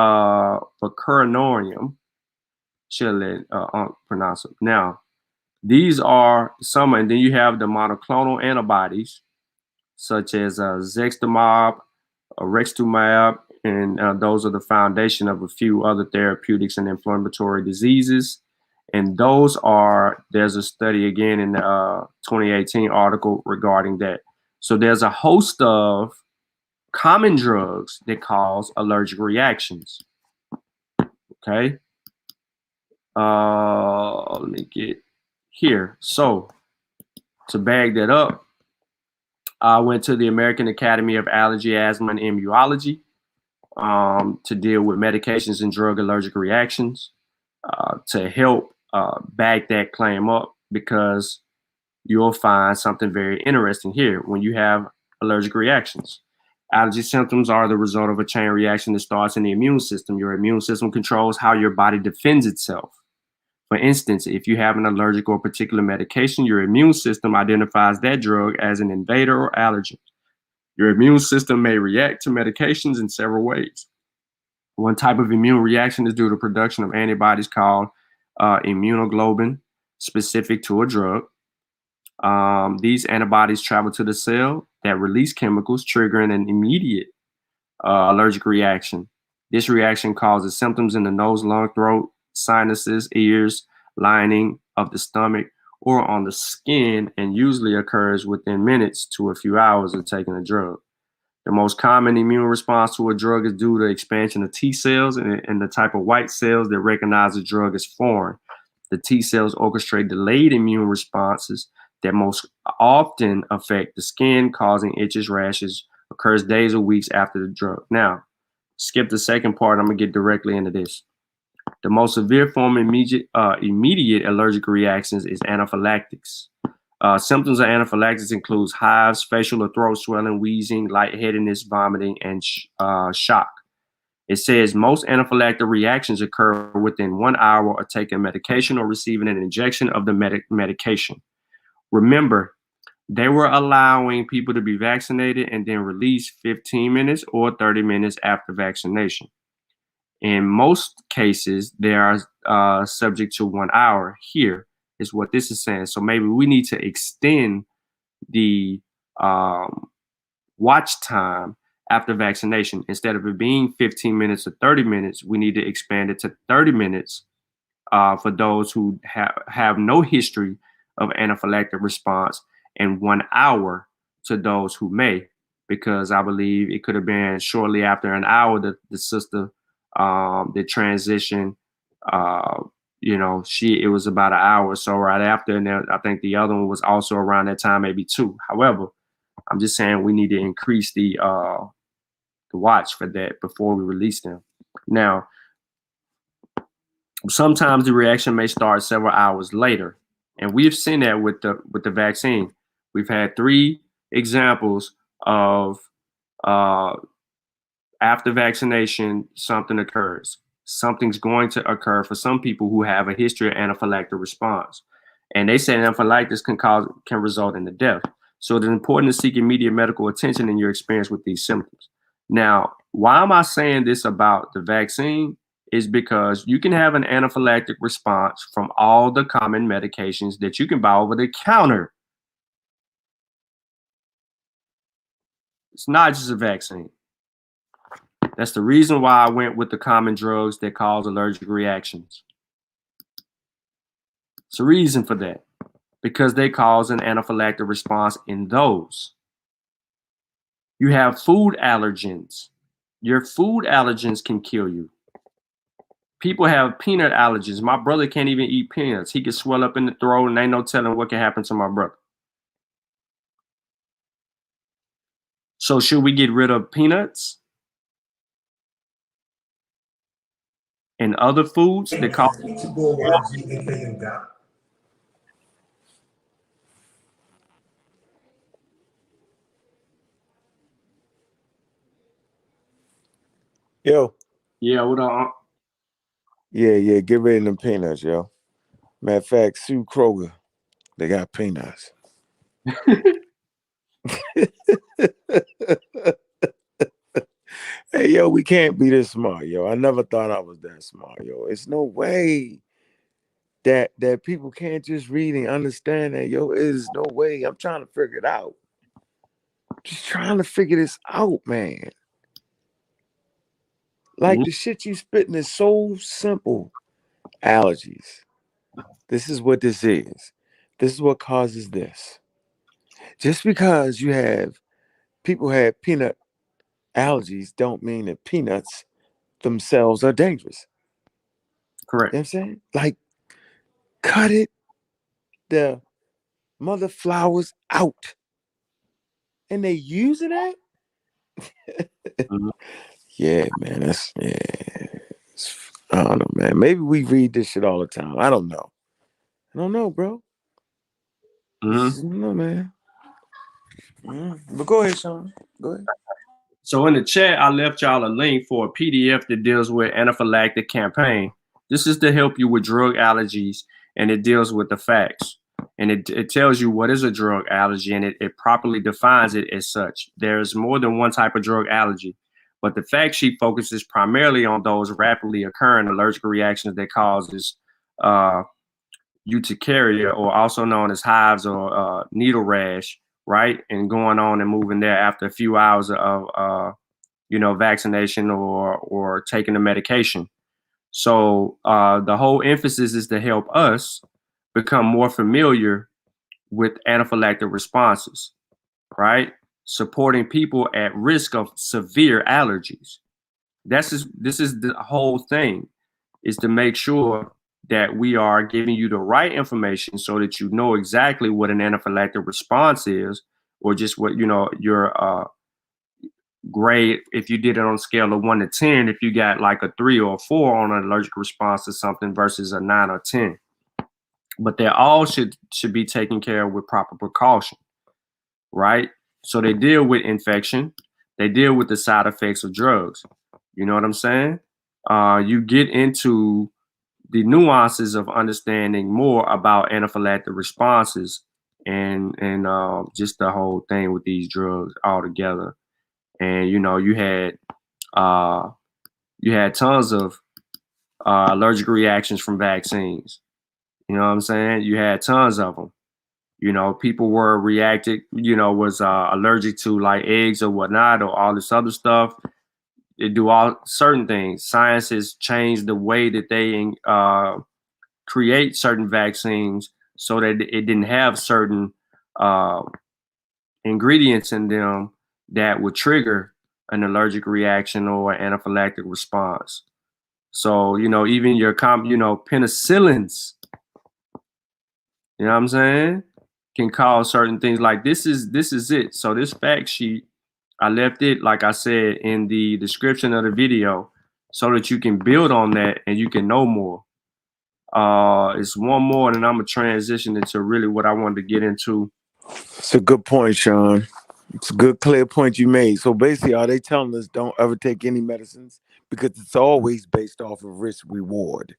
vaccination, should pronounce it. Now, these are some, and then you have the monoclonal antibodies, such as Zextamab, Rextumab, and those are the foundation of a few other therapeutics and inflammatory diseases. And those are, there's a study again in the 2018 article regarding that. So there's a host of common drugs that cause allergic reactions. Okay. Let me get here. So to bag that up, I went to the American Academy of Allergy, Asthma, and Immunology to deal with medications and drug allergic reactions to help back that claim up, because you'll find something very interesting here when you have allergic reactions. Allergy symptoms are the result of a chain reaction that starts in the immune system. Your immune system controls how your body defends itself. For instance, if you have an allergic or particular medication, your immune system identifies that drug as an invader or allergen. Your immune system may react to medications in several ways. One type of immune reaction is due to production of antibodies called immunoglobulin, specific to a drug. These antibodies travel to the cell that release chemicals, triggering an immediate allergic reaction. This reaction causes symptoms in the nose, lung, throat, sinuses, ears, lining of the stomach, or on the skin, and usually occurs within minutes to a few hours of taking a drug. The most common immune response to a drug is due to expansion of T cells and the type of white cells that recognize the drug as foreign. The T cells orchestrate delayed immune responses that most often affect the skin, causing itches, rashes, occurs days or weeks after the drug. Now, skip the second part. I'm going to get directly into this. The most severe form of immediate allergic reactions is anaphylaxis. Symptoms of anaphylaxis includes hives, facial or throat swelling, wheezing, lightheadedness, vomiting, and shock. It says most anaphylactic reactions occur within 1 hour of taking medication or receiving an injection of the medication. Remember, they were allowing people to be vaccinated and then released 15 minutes or 30 minutes after vaccination. In most cases, they are subject to 1 hour. Here is what this is saying. So maybe we need to extend the watch time after vaccination. Instead of it being 15 minutes or 30 minutes, we need to expand it to 30 minutes for those who have no history of anaphylactic response, and 1 hour to those who may, because I believe it could have been shortly after an hour that the sister, the transition, it was about an hour or so right after, and then I think the other one was also around that time, maybe 2. However, I'm just saying we need to increase the watch for that before we release them. Now, sometimes the reaction may start several hours later, and we've seen that with the vaccine. We've had 3 examples of after vaccination, something occurs. Something's going to occur for some people who have a history of anaphylactic response. And they say anaphylaxis can result in the death. So it is important to seek immediate medical attention in your experience with these symptoms. Now, why am I saying this about the vaccine? Is because you can have an anaphylactic response from all the common medications that you can buy over the counter. It's not just a vaccine. That's the reason why I went with the common drugs that cause allergic reactions. It's a reason for that, because they cause an anaphylactic response in those. You have food allergens. Your food allergens can kill you. People have peanut allergies. My brother can't even eat peanuts. He can swell up in the throat and ain't no telling what can happen to my brother. So should we get rid of peanuts and other foods that cause? Yo. Yeah, what up? Yeah, get rid of them peanuts, yo. Matter of fact, Sue Kroger, they got peanuts. Hey, yo, we can't be this smart, yo. I never thought I was that smart, yo. It's no way that people can't just read and understand that, yo. It is no way. I'm trying to figure it out. Just trying to figure this out, man. Like the shit you spitting is so simple. Allergies. This is what this is. This is what causes this. Just because you have people have peanut allergies don't mean that peanuts themselves are dangerous. Correct. You know what I'm saying? Like, cut it the mother flowers out. And they using that? Yeah, man. That's I don't know, man. Maybe we read this shit all the time. I don't know. I don't know, bro. I don't know, man. But go ahead, Shawn. Go ahead. So in the chat, I left y'all a link for a PDF that deals with anaphylactic campaign. This is to help you with drug allergies, and it deals with the facts. And it tells you what is a drug allergy, and it properly defines it as such. There's more than one type of drug allergy, but the fact sheet focuses primarily on those rapidly occurring allergic reactions that causes urticaria, or also known as hives or needle rash, right? And going on and moving there after a few hours of vaccination or taking the medication. So the whole emphasis is to help us become more familiar with anaphylactic responses, right? Supporting people at risk of severe allergies. This is the whole thing, is to make sure that we are giving you the right information so that you know exactly what an anaphylactic response is, or just what, your grade, if you did it on a scale of 1 to 10, if you got like a 3 or a 4 on an allergic response to something versus a 9 or 10. But they all should be taken care of with proper precaution, right? So they deal with infection, they deal with the side effects of drugs. You know what I'm saying? You get into the nuances of understanding more about anaphylactic responses and just the whole thing with these drugs altogether. And you had tons of allergic reactions from vaccines. You know what I'm saying? You had tons of them. People were was allergic to like eggs or whatnot, or all this other stuff. They do all certain things. Science has changed the way that they create certain vaccines so that it didn't have certain ingredients in them that would trigger an allergic reaction or anaphylactic response. So, even your penicillins, you know what I'm saying, can cause certain things. Like this is it. So this fact sheet, I left it, like I said, in the description of the video so that you can build on that and you can know more. It's one more, and I'm gonna transition into really what I wanted to get into. It's a good point, Shawn. It's a good, clear point you made. So basically, are they telling us don't ever take any medicines because it's always based off of risk reward?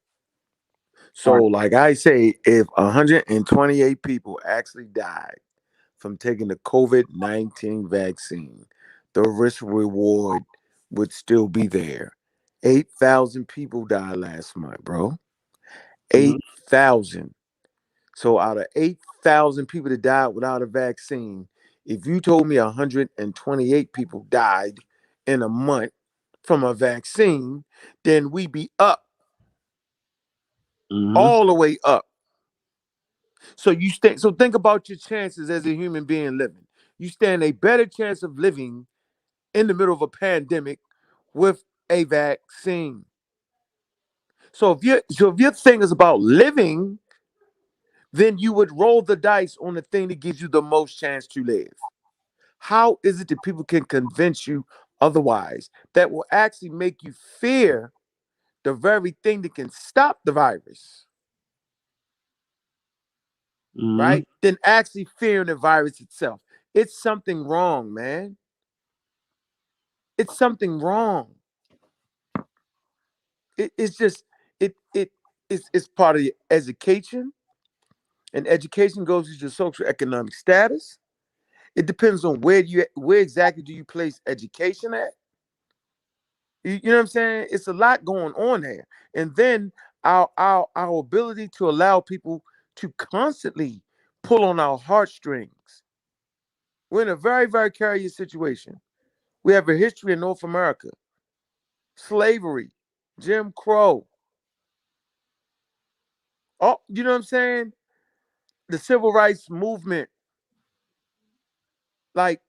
So, Right. like I say, if 128 people actually died from taking the COVID-19 vaccine, the risk reward would still be there. 8,000 people died last month, bro. Mhm. 8,000. So out of 8,000 people that died without a vaccine, if you told me 128 people died in a month from a vaccine, then we be up, Mhm. all the way up. So think about your chances as a human being living. You stand a better chance of living in the middle of a pandemic with a vaccine. So if your thing is about living, then you would roll the dice on the thing that gives you the most chance to live. How is it that people can convince you otherwise that will actually make you fear the very thing that can stop the virus, Mhm. right? Than actually fearing the virus itself? It's something wrong, man. It's something wrong. It's just it's part of your education, and education goes with your social economic status. It depends on where exactly do you place education at. You know what I'm saying? It's a lot going on there. And then our ability to allow people to constantly pull on our heartstrings. We're in a very, very curious situation. We have a history in North America, slavery, Jim Crow. Oh, you know what I'm saying? The civil rights movement. Like,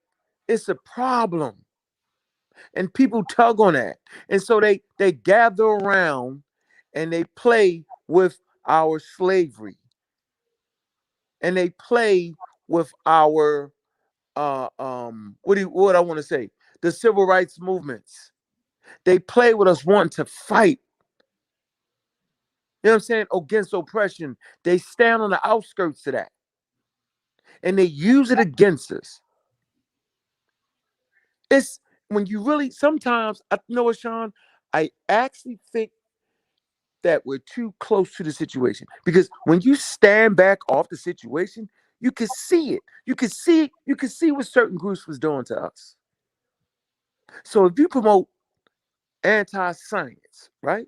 it's a problem. And people tug on that. And so they gather around and they play with our slavery, and they play with our what I want to say, the civil rights movements. They play with us wanting to fight, you know what I'm saying, against oppression. They stand on the outskirts of that and they use it against us. It's when you really sometimes, I know what, Shawn, I actually think that we're too close to the situation, because when you stand back off the situation, you can see it. You can see what certain groups was doing to us. So if you promote anti-science, right?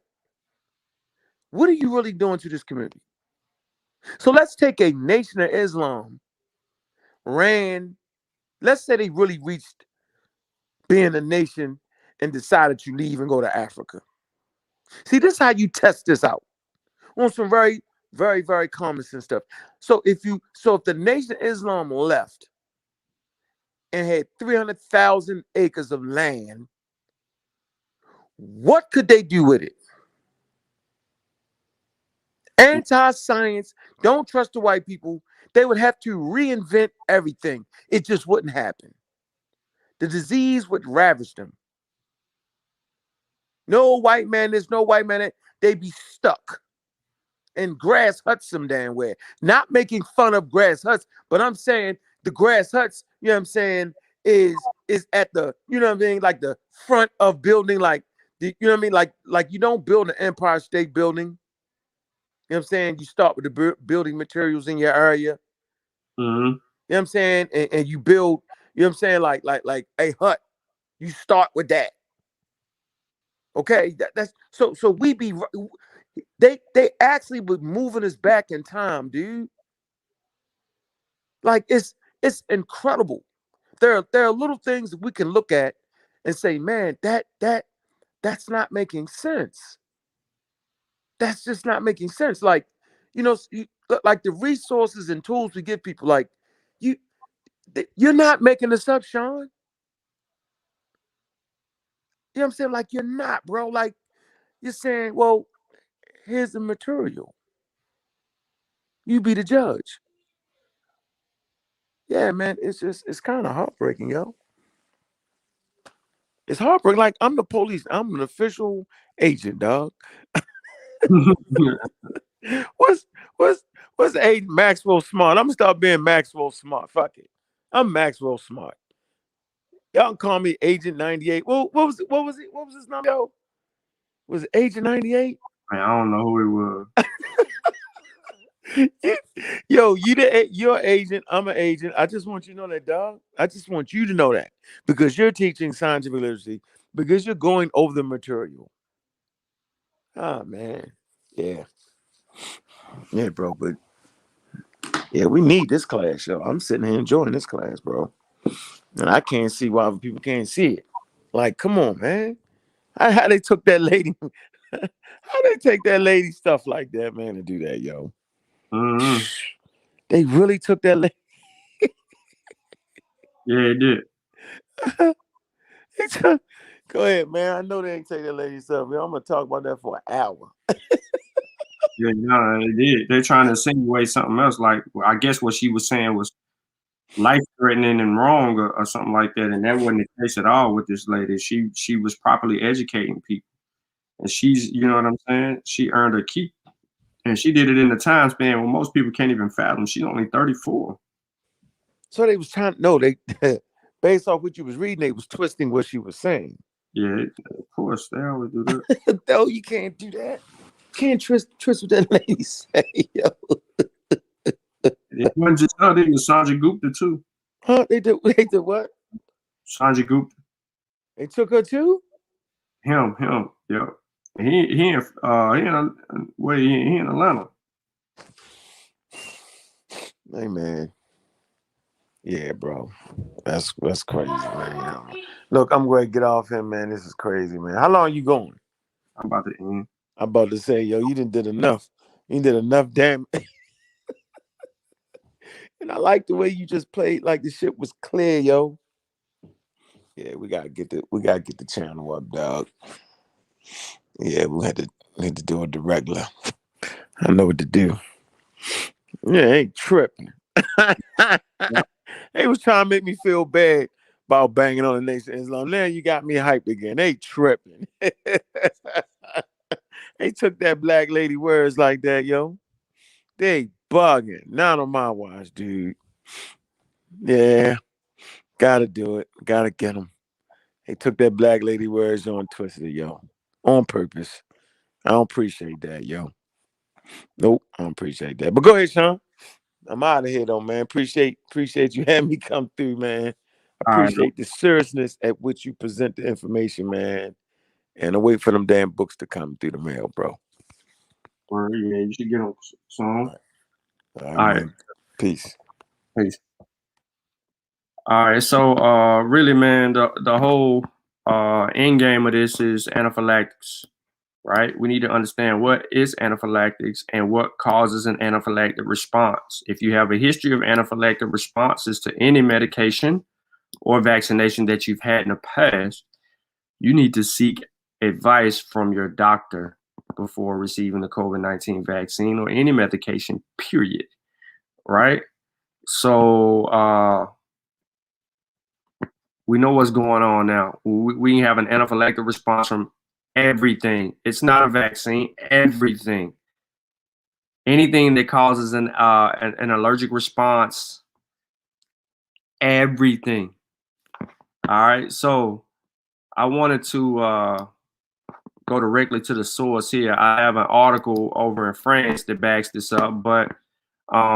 What are you really doing to this community? So let's take a nation of Islam ran, let's say they really reached being a nation and decided to leave and go to Africa. See, this is how you test this out on some very, very, very common sense stuff. So if the nation of Islam left and had 300,000 acres of land, what could they do with it? Anti-science, don't trust the white people. They would have to reinvent everything. It just wouldn't happen. The disease would ravage them. No white man, there's no white man. They'd be stuck in grass huts some damn where. Not making fun of grass huts, but I'm saying the grass huts, you know what I'm saying, is at the, you know what I mean, like the front of building, like you know what I mean, like you don't build an Empire State Building. You know what I'm saying? You start with the building materials in your area. Mhm. You know what I'm saying? And you build, you know what I'm saying, like a hut. You start with that. Okay? That's so we be they actually were moving us back in time, dude. Like it's incredible. There are little things that we can look at and say, man, that's not making sense. That's just not making sense. Like, like the resources and tools we give people, like you you're not making this up, Shawn. You know what I'm saying? Like, you're not, bro. Like, you're saying, well, here's the material. You be the judge. Yeah, man. It's kind of heartbreaking, yo. It's heartbreaking. Like, I'm the police. I'm an official agent, dog. What's what's what's Aiden Maxwell Smart? I'm gonna start being Maxwell Smart. Fuck it. I'm Maxwell Smart. Y'all can call me Agent 98. Well, what was his number? Yo? Was it Agent 98? Man, I don't know who it was. Yo, you're agent. I'm an agent. I just want you to know that, dog. I just want you to know that because you're teaching scientific literacy, because you're going over the material. Ah, man. Yeah, bro. But yeah, we need this class, yo. I'm sitting here enjoying this class, bro, and I can't see why other people can't see it. Like, come on, man. How they took that lady? How they take that lady stuff like that, man, and do that, yo? Mm-hmm. They really took that lady. Yeah, it did. Go ahead, man. I know they ain't take that lady stuff, man. I'm gonna talk about that for an hour. Yeah, no, they did. They're trying to insinuate something else. Like, I guess what she was saying was life-threatening and wrong, or something like that. And that wasn't the case at all with this lady. She was properly educating people, and she's, you know what I'm saying? She earned her keep, and she did it in the time span where most people can't even fathom. She's only 34. So they was trying. No, they based off what you was reading, they was twisting what she was saying. Yeah, of course they always do that. No, you can't do that. Can't twist what that lady say, yo. It wasn't just her. It was Sanjay Gupta too. Huh? They did what? Sanjay Gupta. They took her too? Him. Yeah. He in Atlanta. Hey, man. Yeah, bro. That's crazy, man. Look, I'm going to get off him, man. This is crazy, man. How long you going? I'm about to end. I'm about to say, yo, you did enough. You did enough damage. And I like the way you just played, like the shit was clear, yo. Yeah, we gotta get the channel up, dog. Yeah, we had to do it the regular. I know what to do. Yeah, ain't tripping. They was trying to make me feel bad about banging on the Nation of Islam. Now you got me hyped again. They tripping. They took that black lady words like that, yo. They bugging. Not on my watch, dude. Yeah, gotta do it. Gotta get them. They took that black lady words on twisted, yo. On purpose. I don't appreciate that, yo. Nope, I don't appreciate that. But go ahead, Shawn. I'm out of here, though, man. Appreciate you having me come through, man. All right. Appreciate the seriousness at which you present the information, man. And I wait for them damn books to come through the mail, bro. Or yeah, you should get them soon. All right, man. Peace. All right, so really, man, the whole end game of this is anaphylaxis, right? We need to understand what is anaphylaxis and what causes an anaphylactic response. If you have a history of anaphylactic responses to any medication or vaccination that you've had in the past, you need to seek advice from your doctor before receiving the COVID-19 vaccine or any medication, period, right? So we know what's going on now. We have an anaphylactic response from everything. It's not a vaccine, everything. Anything that causes an allergic response, everything. All right, so I wanted to go directly to the source here. I have an article over in France that backs this up, but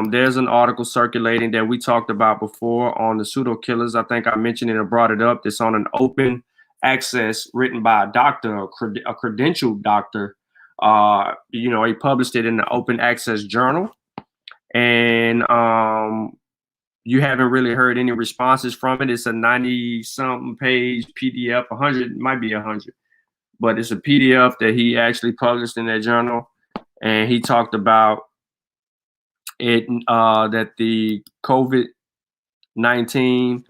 there's an article circulating that we talked about before on the pseudo killers. I think I mentioned it and brought it up. It's on an open access written by a doctor, a credentialed doctor. He published it in the open access journal, and you haven't really heard any responses from it. It's a 90-something page PDF, 100, might be 100. But it's a PDF that he actually published in that journal, and he talked about it that the COVID-19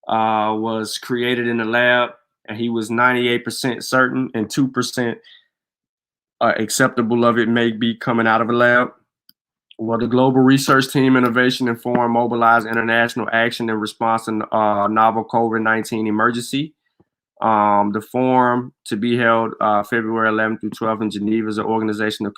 was created in the lab, and he was 98% certain and 2% acceptable of it may be coming out of a lab. Well, the Global Research Team Innovation and Forum mobilized international action in response to novel COVID-19 emergency. The forum to be held February 11th through 12th in Geneva is an organization of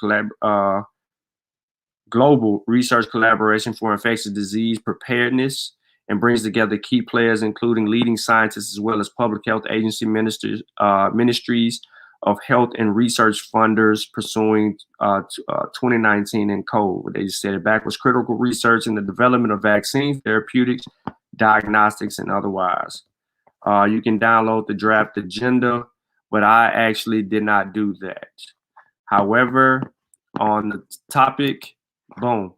global research collaboration for infectious disease preparedness and brings together key players, including leading scientists as well as public health agency ministers, ministries of health and research funders pursuing 2019 and COVID. They just said it backwards: critical research in the development of vaccines, therapeutics, diagnostics, and otherwise. You can download the draft agenda, but I actually did not do that. However, on the topic, boom.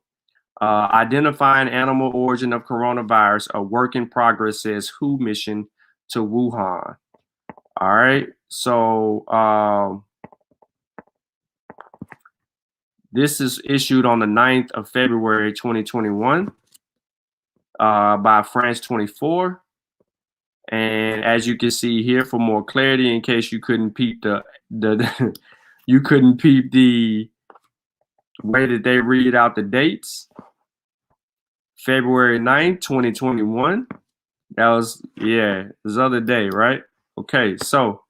Identifying animal origin of coronavirus, a work in progress, says WHO mission to Wuhan. All right. So this is issued on the 9th of February, 2021 by France 24. And as you can see here, for more clarity, in case you couldn't peep you couldn't peep the way that they read out the dates. February 9th, 2021. That was, this other day, right? Okay, so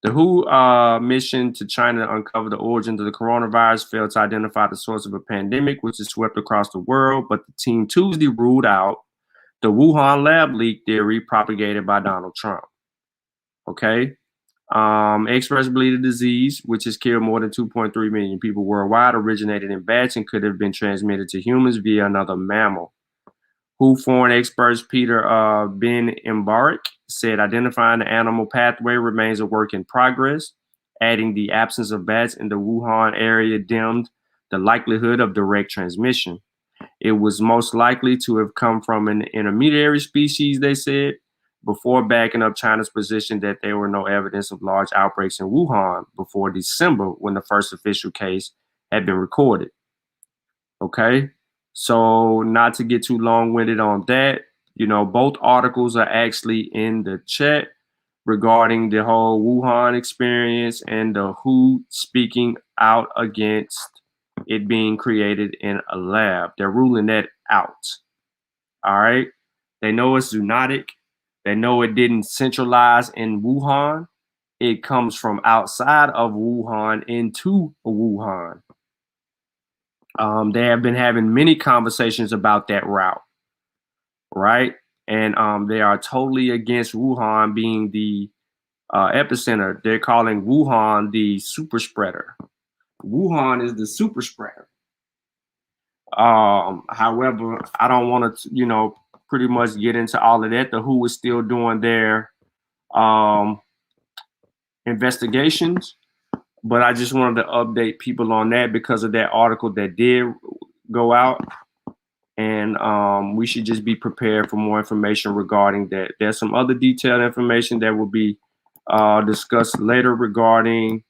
the WHO mission to China to uncover the origins of the coronavirus failed to identify the source of a pandemic, which has swept across the world, but the team Tuesday ruled out the Wuhan lab leak theory propagated by Donald Trump. Okay. Experts believe the disease, which has killed more than 2.3 million people worldwide, originated in bats and could have been transmitted to humans via another mammal. WHO foreign experts Peter Ben Embarek said identifying the animal pathway remains a work in progress, adding the absence of bats in the Wuhan area dimmed the likelihood of direct transmission. It was most likely to have come from an intermediary species, they said, before backing up China's position that there were no evidence of large outbreaks in Wuhan before December, when the first official case had been recorded. Okay, so not to get too long-winded on that, you know, both articles are actually in the chat regarding the whole Wuhan experience and the WHO speaking out against it being created in a lab. They're ruling that out. All right. They know it's zoonotic. They know it didn't centralize in Wuhan. It comes from outside of Wuhan into Wuhan. They have been having many conversations about that route, right? And they are totally against Wuhan being the epicenter. They're calling Wuhan the super spreader. Wuhan is the super spreader. However, I don't want to, you know, pretty much get into all of that. The WHO is still doing their investigations, but I just wanted to update people on that because of that article that did go out. And we should just be prepared for more information regarding that. There's some other detailed information that will be discussed later regarding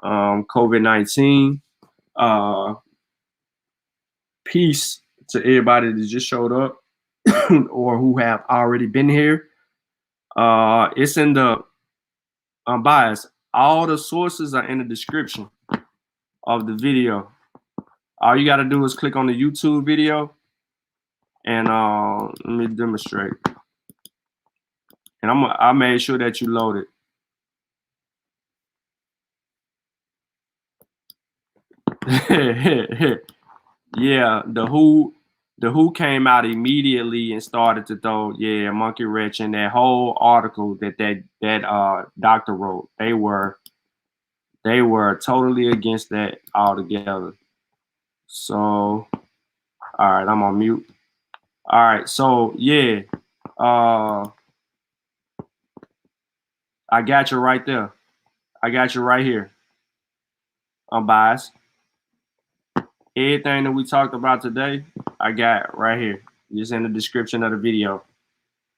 COVID-19. Peace to everybody that just showed up or who have already been here. It's in the bias. All the sources are in the description of the video. All you got to do is click on the YouTube video and let me demonstrate. And I made sure that you load it. Yeah, the WHO came out immediately and started to throw, Monkey Wrench in that whole article that doctor wrote. They were totally against that altogether. So, all right, I'm on mute. All right, so I got you right there. I got you right here. I'm biased. Everything that we talked about today, I got right here. Just in the description of the video.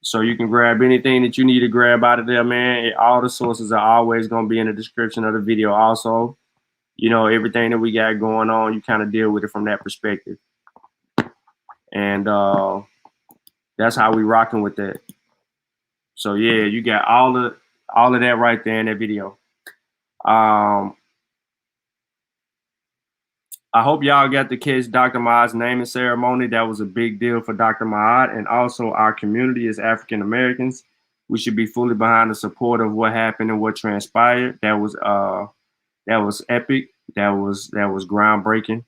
So you can grab anything that you need to grab out of there, man. All the sources are always going to be in the description of the video. Also, you know, everything that we got going on, you kind of deal with it from that perspective. And that's how we rocking with that. So yeah, you got all of that right there in that video. I hope y'all got to catch Dr. Maat's naming ceremony. That was a big deal for Dr. Maat, and also our community as African Americans. We should be fully behind the support of what happened and what transpired. That was epic. That was groundbreaking.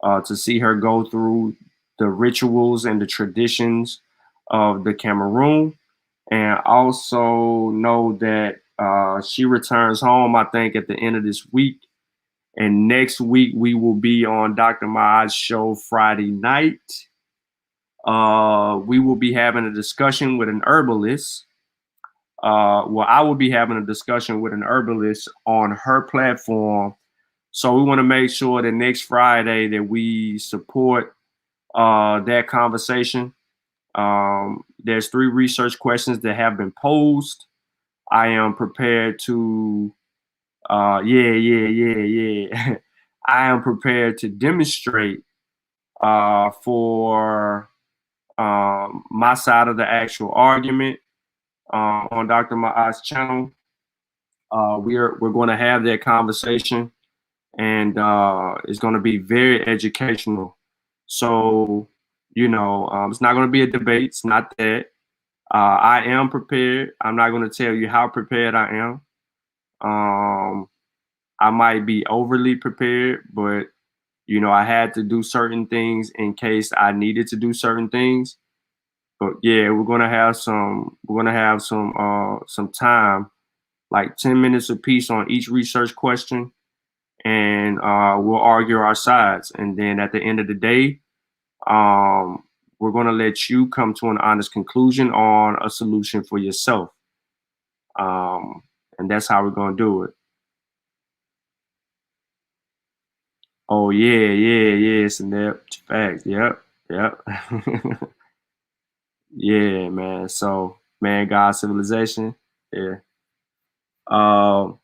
To see her go through the rituals and the traditions of the Cameroon. And also know that she returns home, I think, at the end of this week. And next week, we will be on Dr. Maad's show Friday night. We will be having a discussion with an herbalist. I will be having a discussion with an herbalist on her platform. So we want to make sure that next Friday that we support that conversation. There's 3 research questions that have been posed. I am prepared to, I am prepared to demonstrate for my side of the actual argument on Dr. Maat's channel. We're going to have that conversation, and it's going to be very educational. So, it's not going to be a debate. It's not that. I am prepared. I'm not going to tell you how prepared I am. I might be overly prepared, but I had to do certain things in case I needed to do certain things. But yeah, we're gonna have some time, like 10 minutes apiece on each research question, and we'll argue our sides. And then at the end of the day, we're gonna let you come to an honest conclusion on a solution for yourself. And that's how we're gonna do it. Oh yeah, Snap. Facts. Yep. Yeah, man. So, man, God, civilization. Yeah. And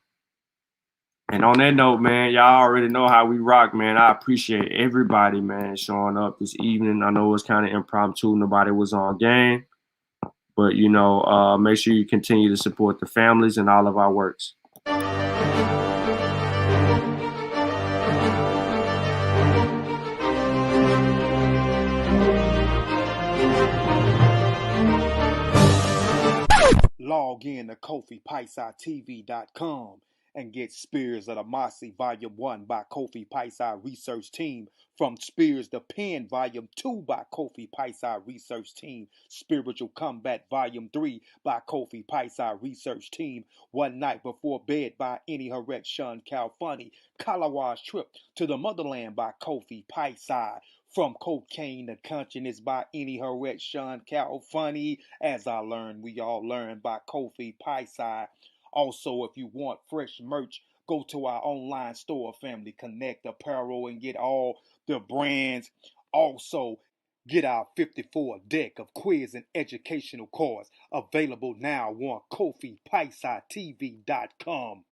on that note, man, y'all already know how we rock, man. I appreciate everybody, man, showing up this evening. I know it was kind of impromptu. Nobody was on game. But, make sure you continue to support the families and all of our works. Log in to KofiPaisaTV.com and get Spears of the Mossy Volume 1 by Kofi Paisa Research Team, from Spears the Pen Volume 2 by Kofi Paisa Research Team, Spiritual Combat Volume 3 by Kofi Paisa Research Team, One Night Before Bed by Insurrection, Funny, Kalawa's Trip to the Motherland by Kofi Paisa, From Cocaine to Consciousness by Insurrection, Funny, As I Learned, We All Learn by Kofi Paisa. Also, if you want fresh merch, go to our online store, Family Connect Apparel, and get all the brands. Also, get our 54 deck of quiz and educational cards available now on KofiPaisaTV.com.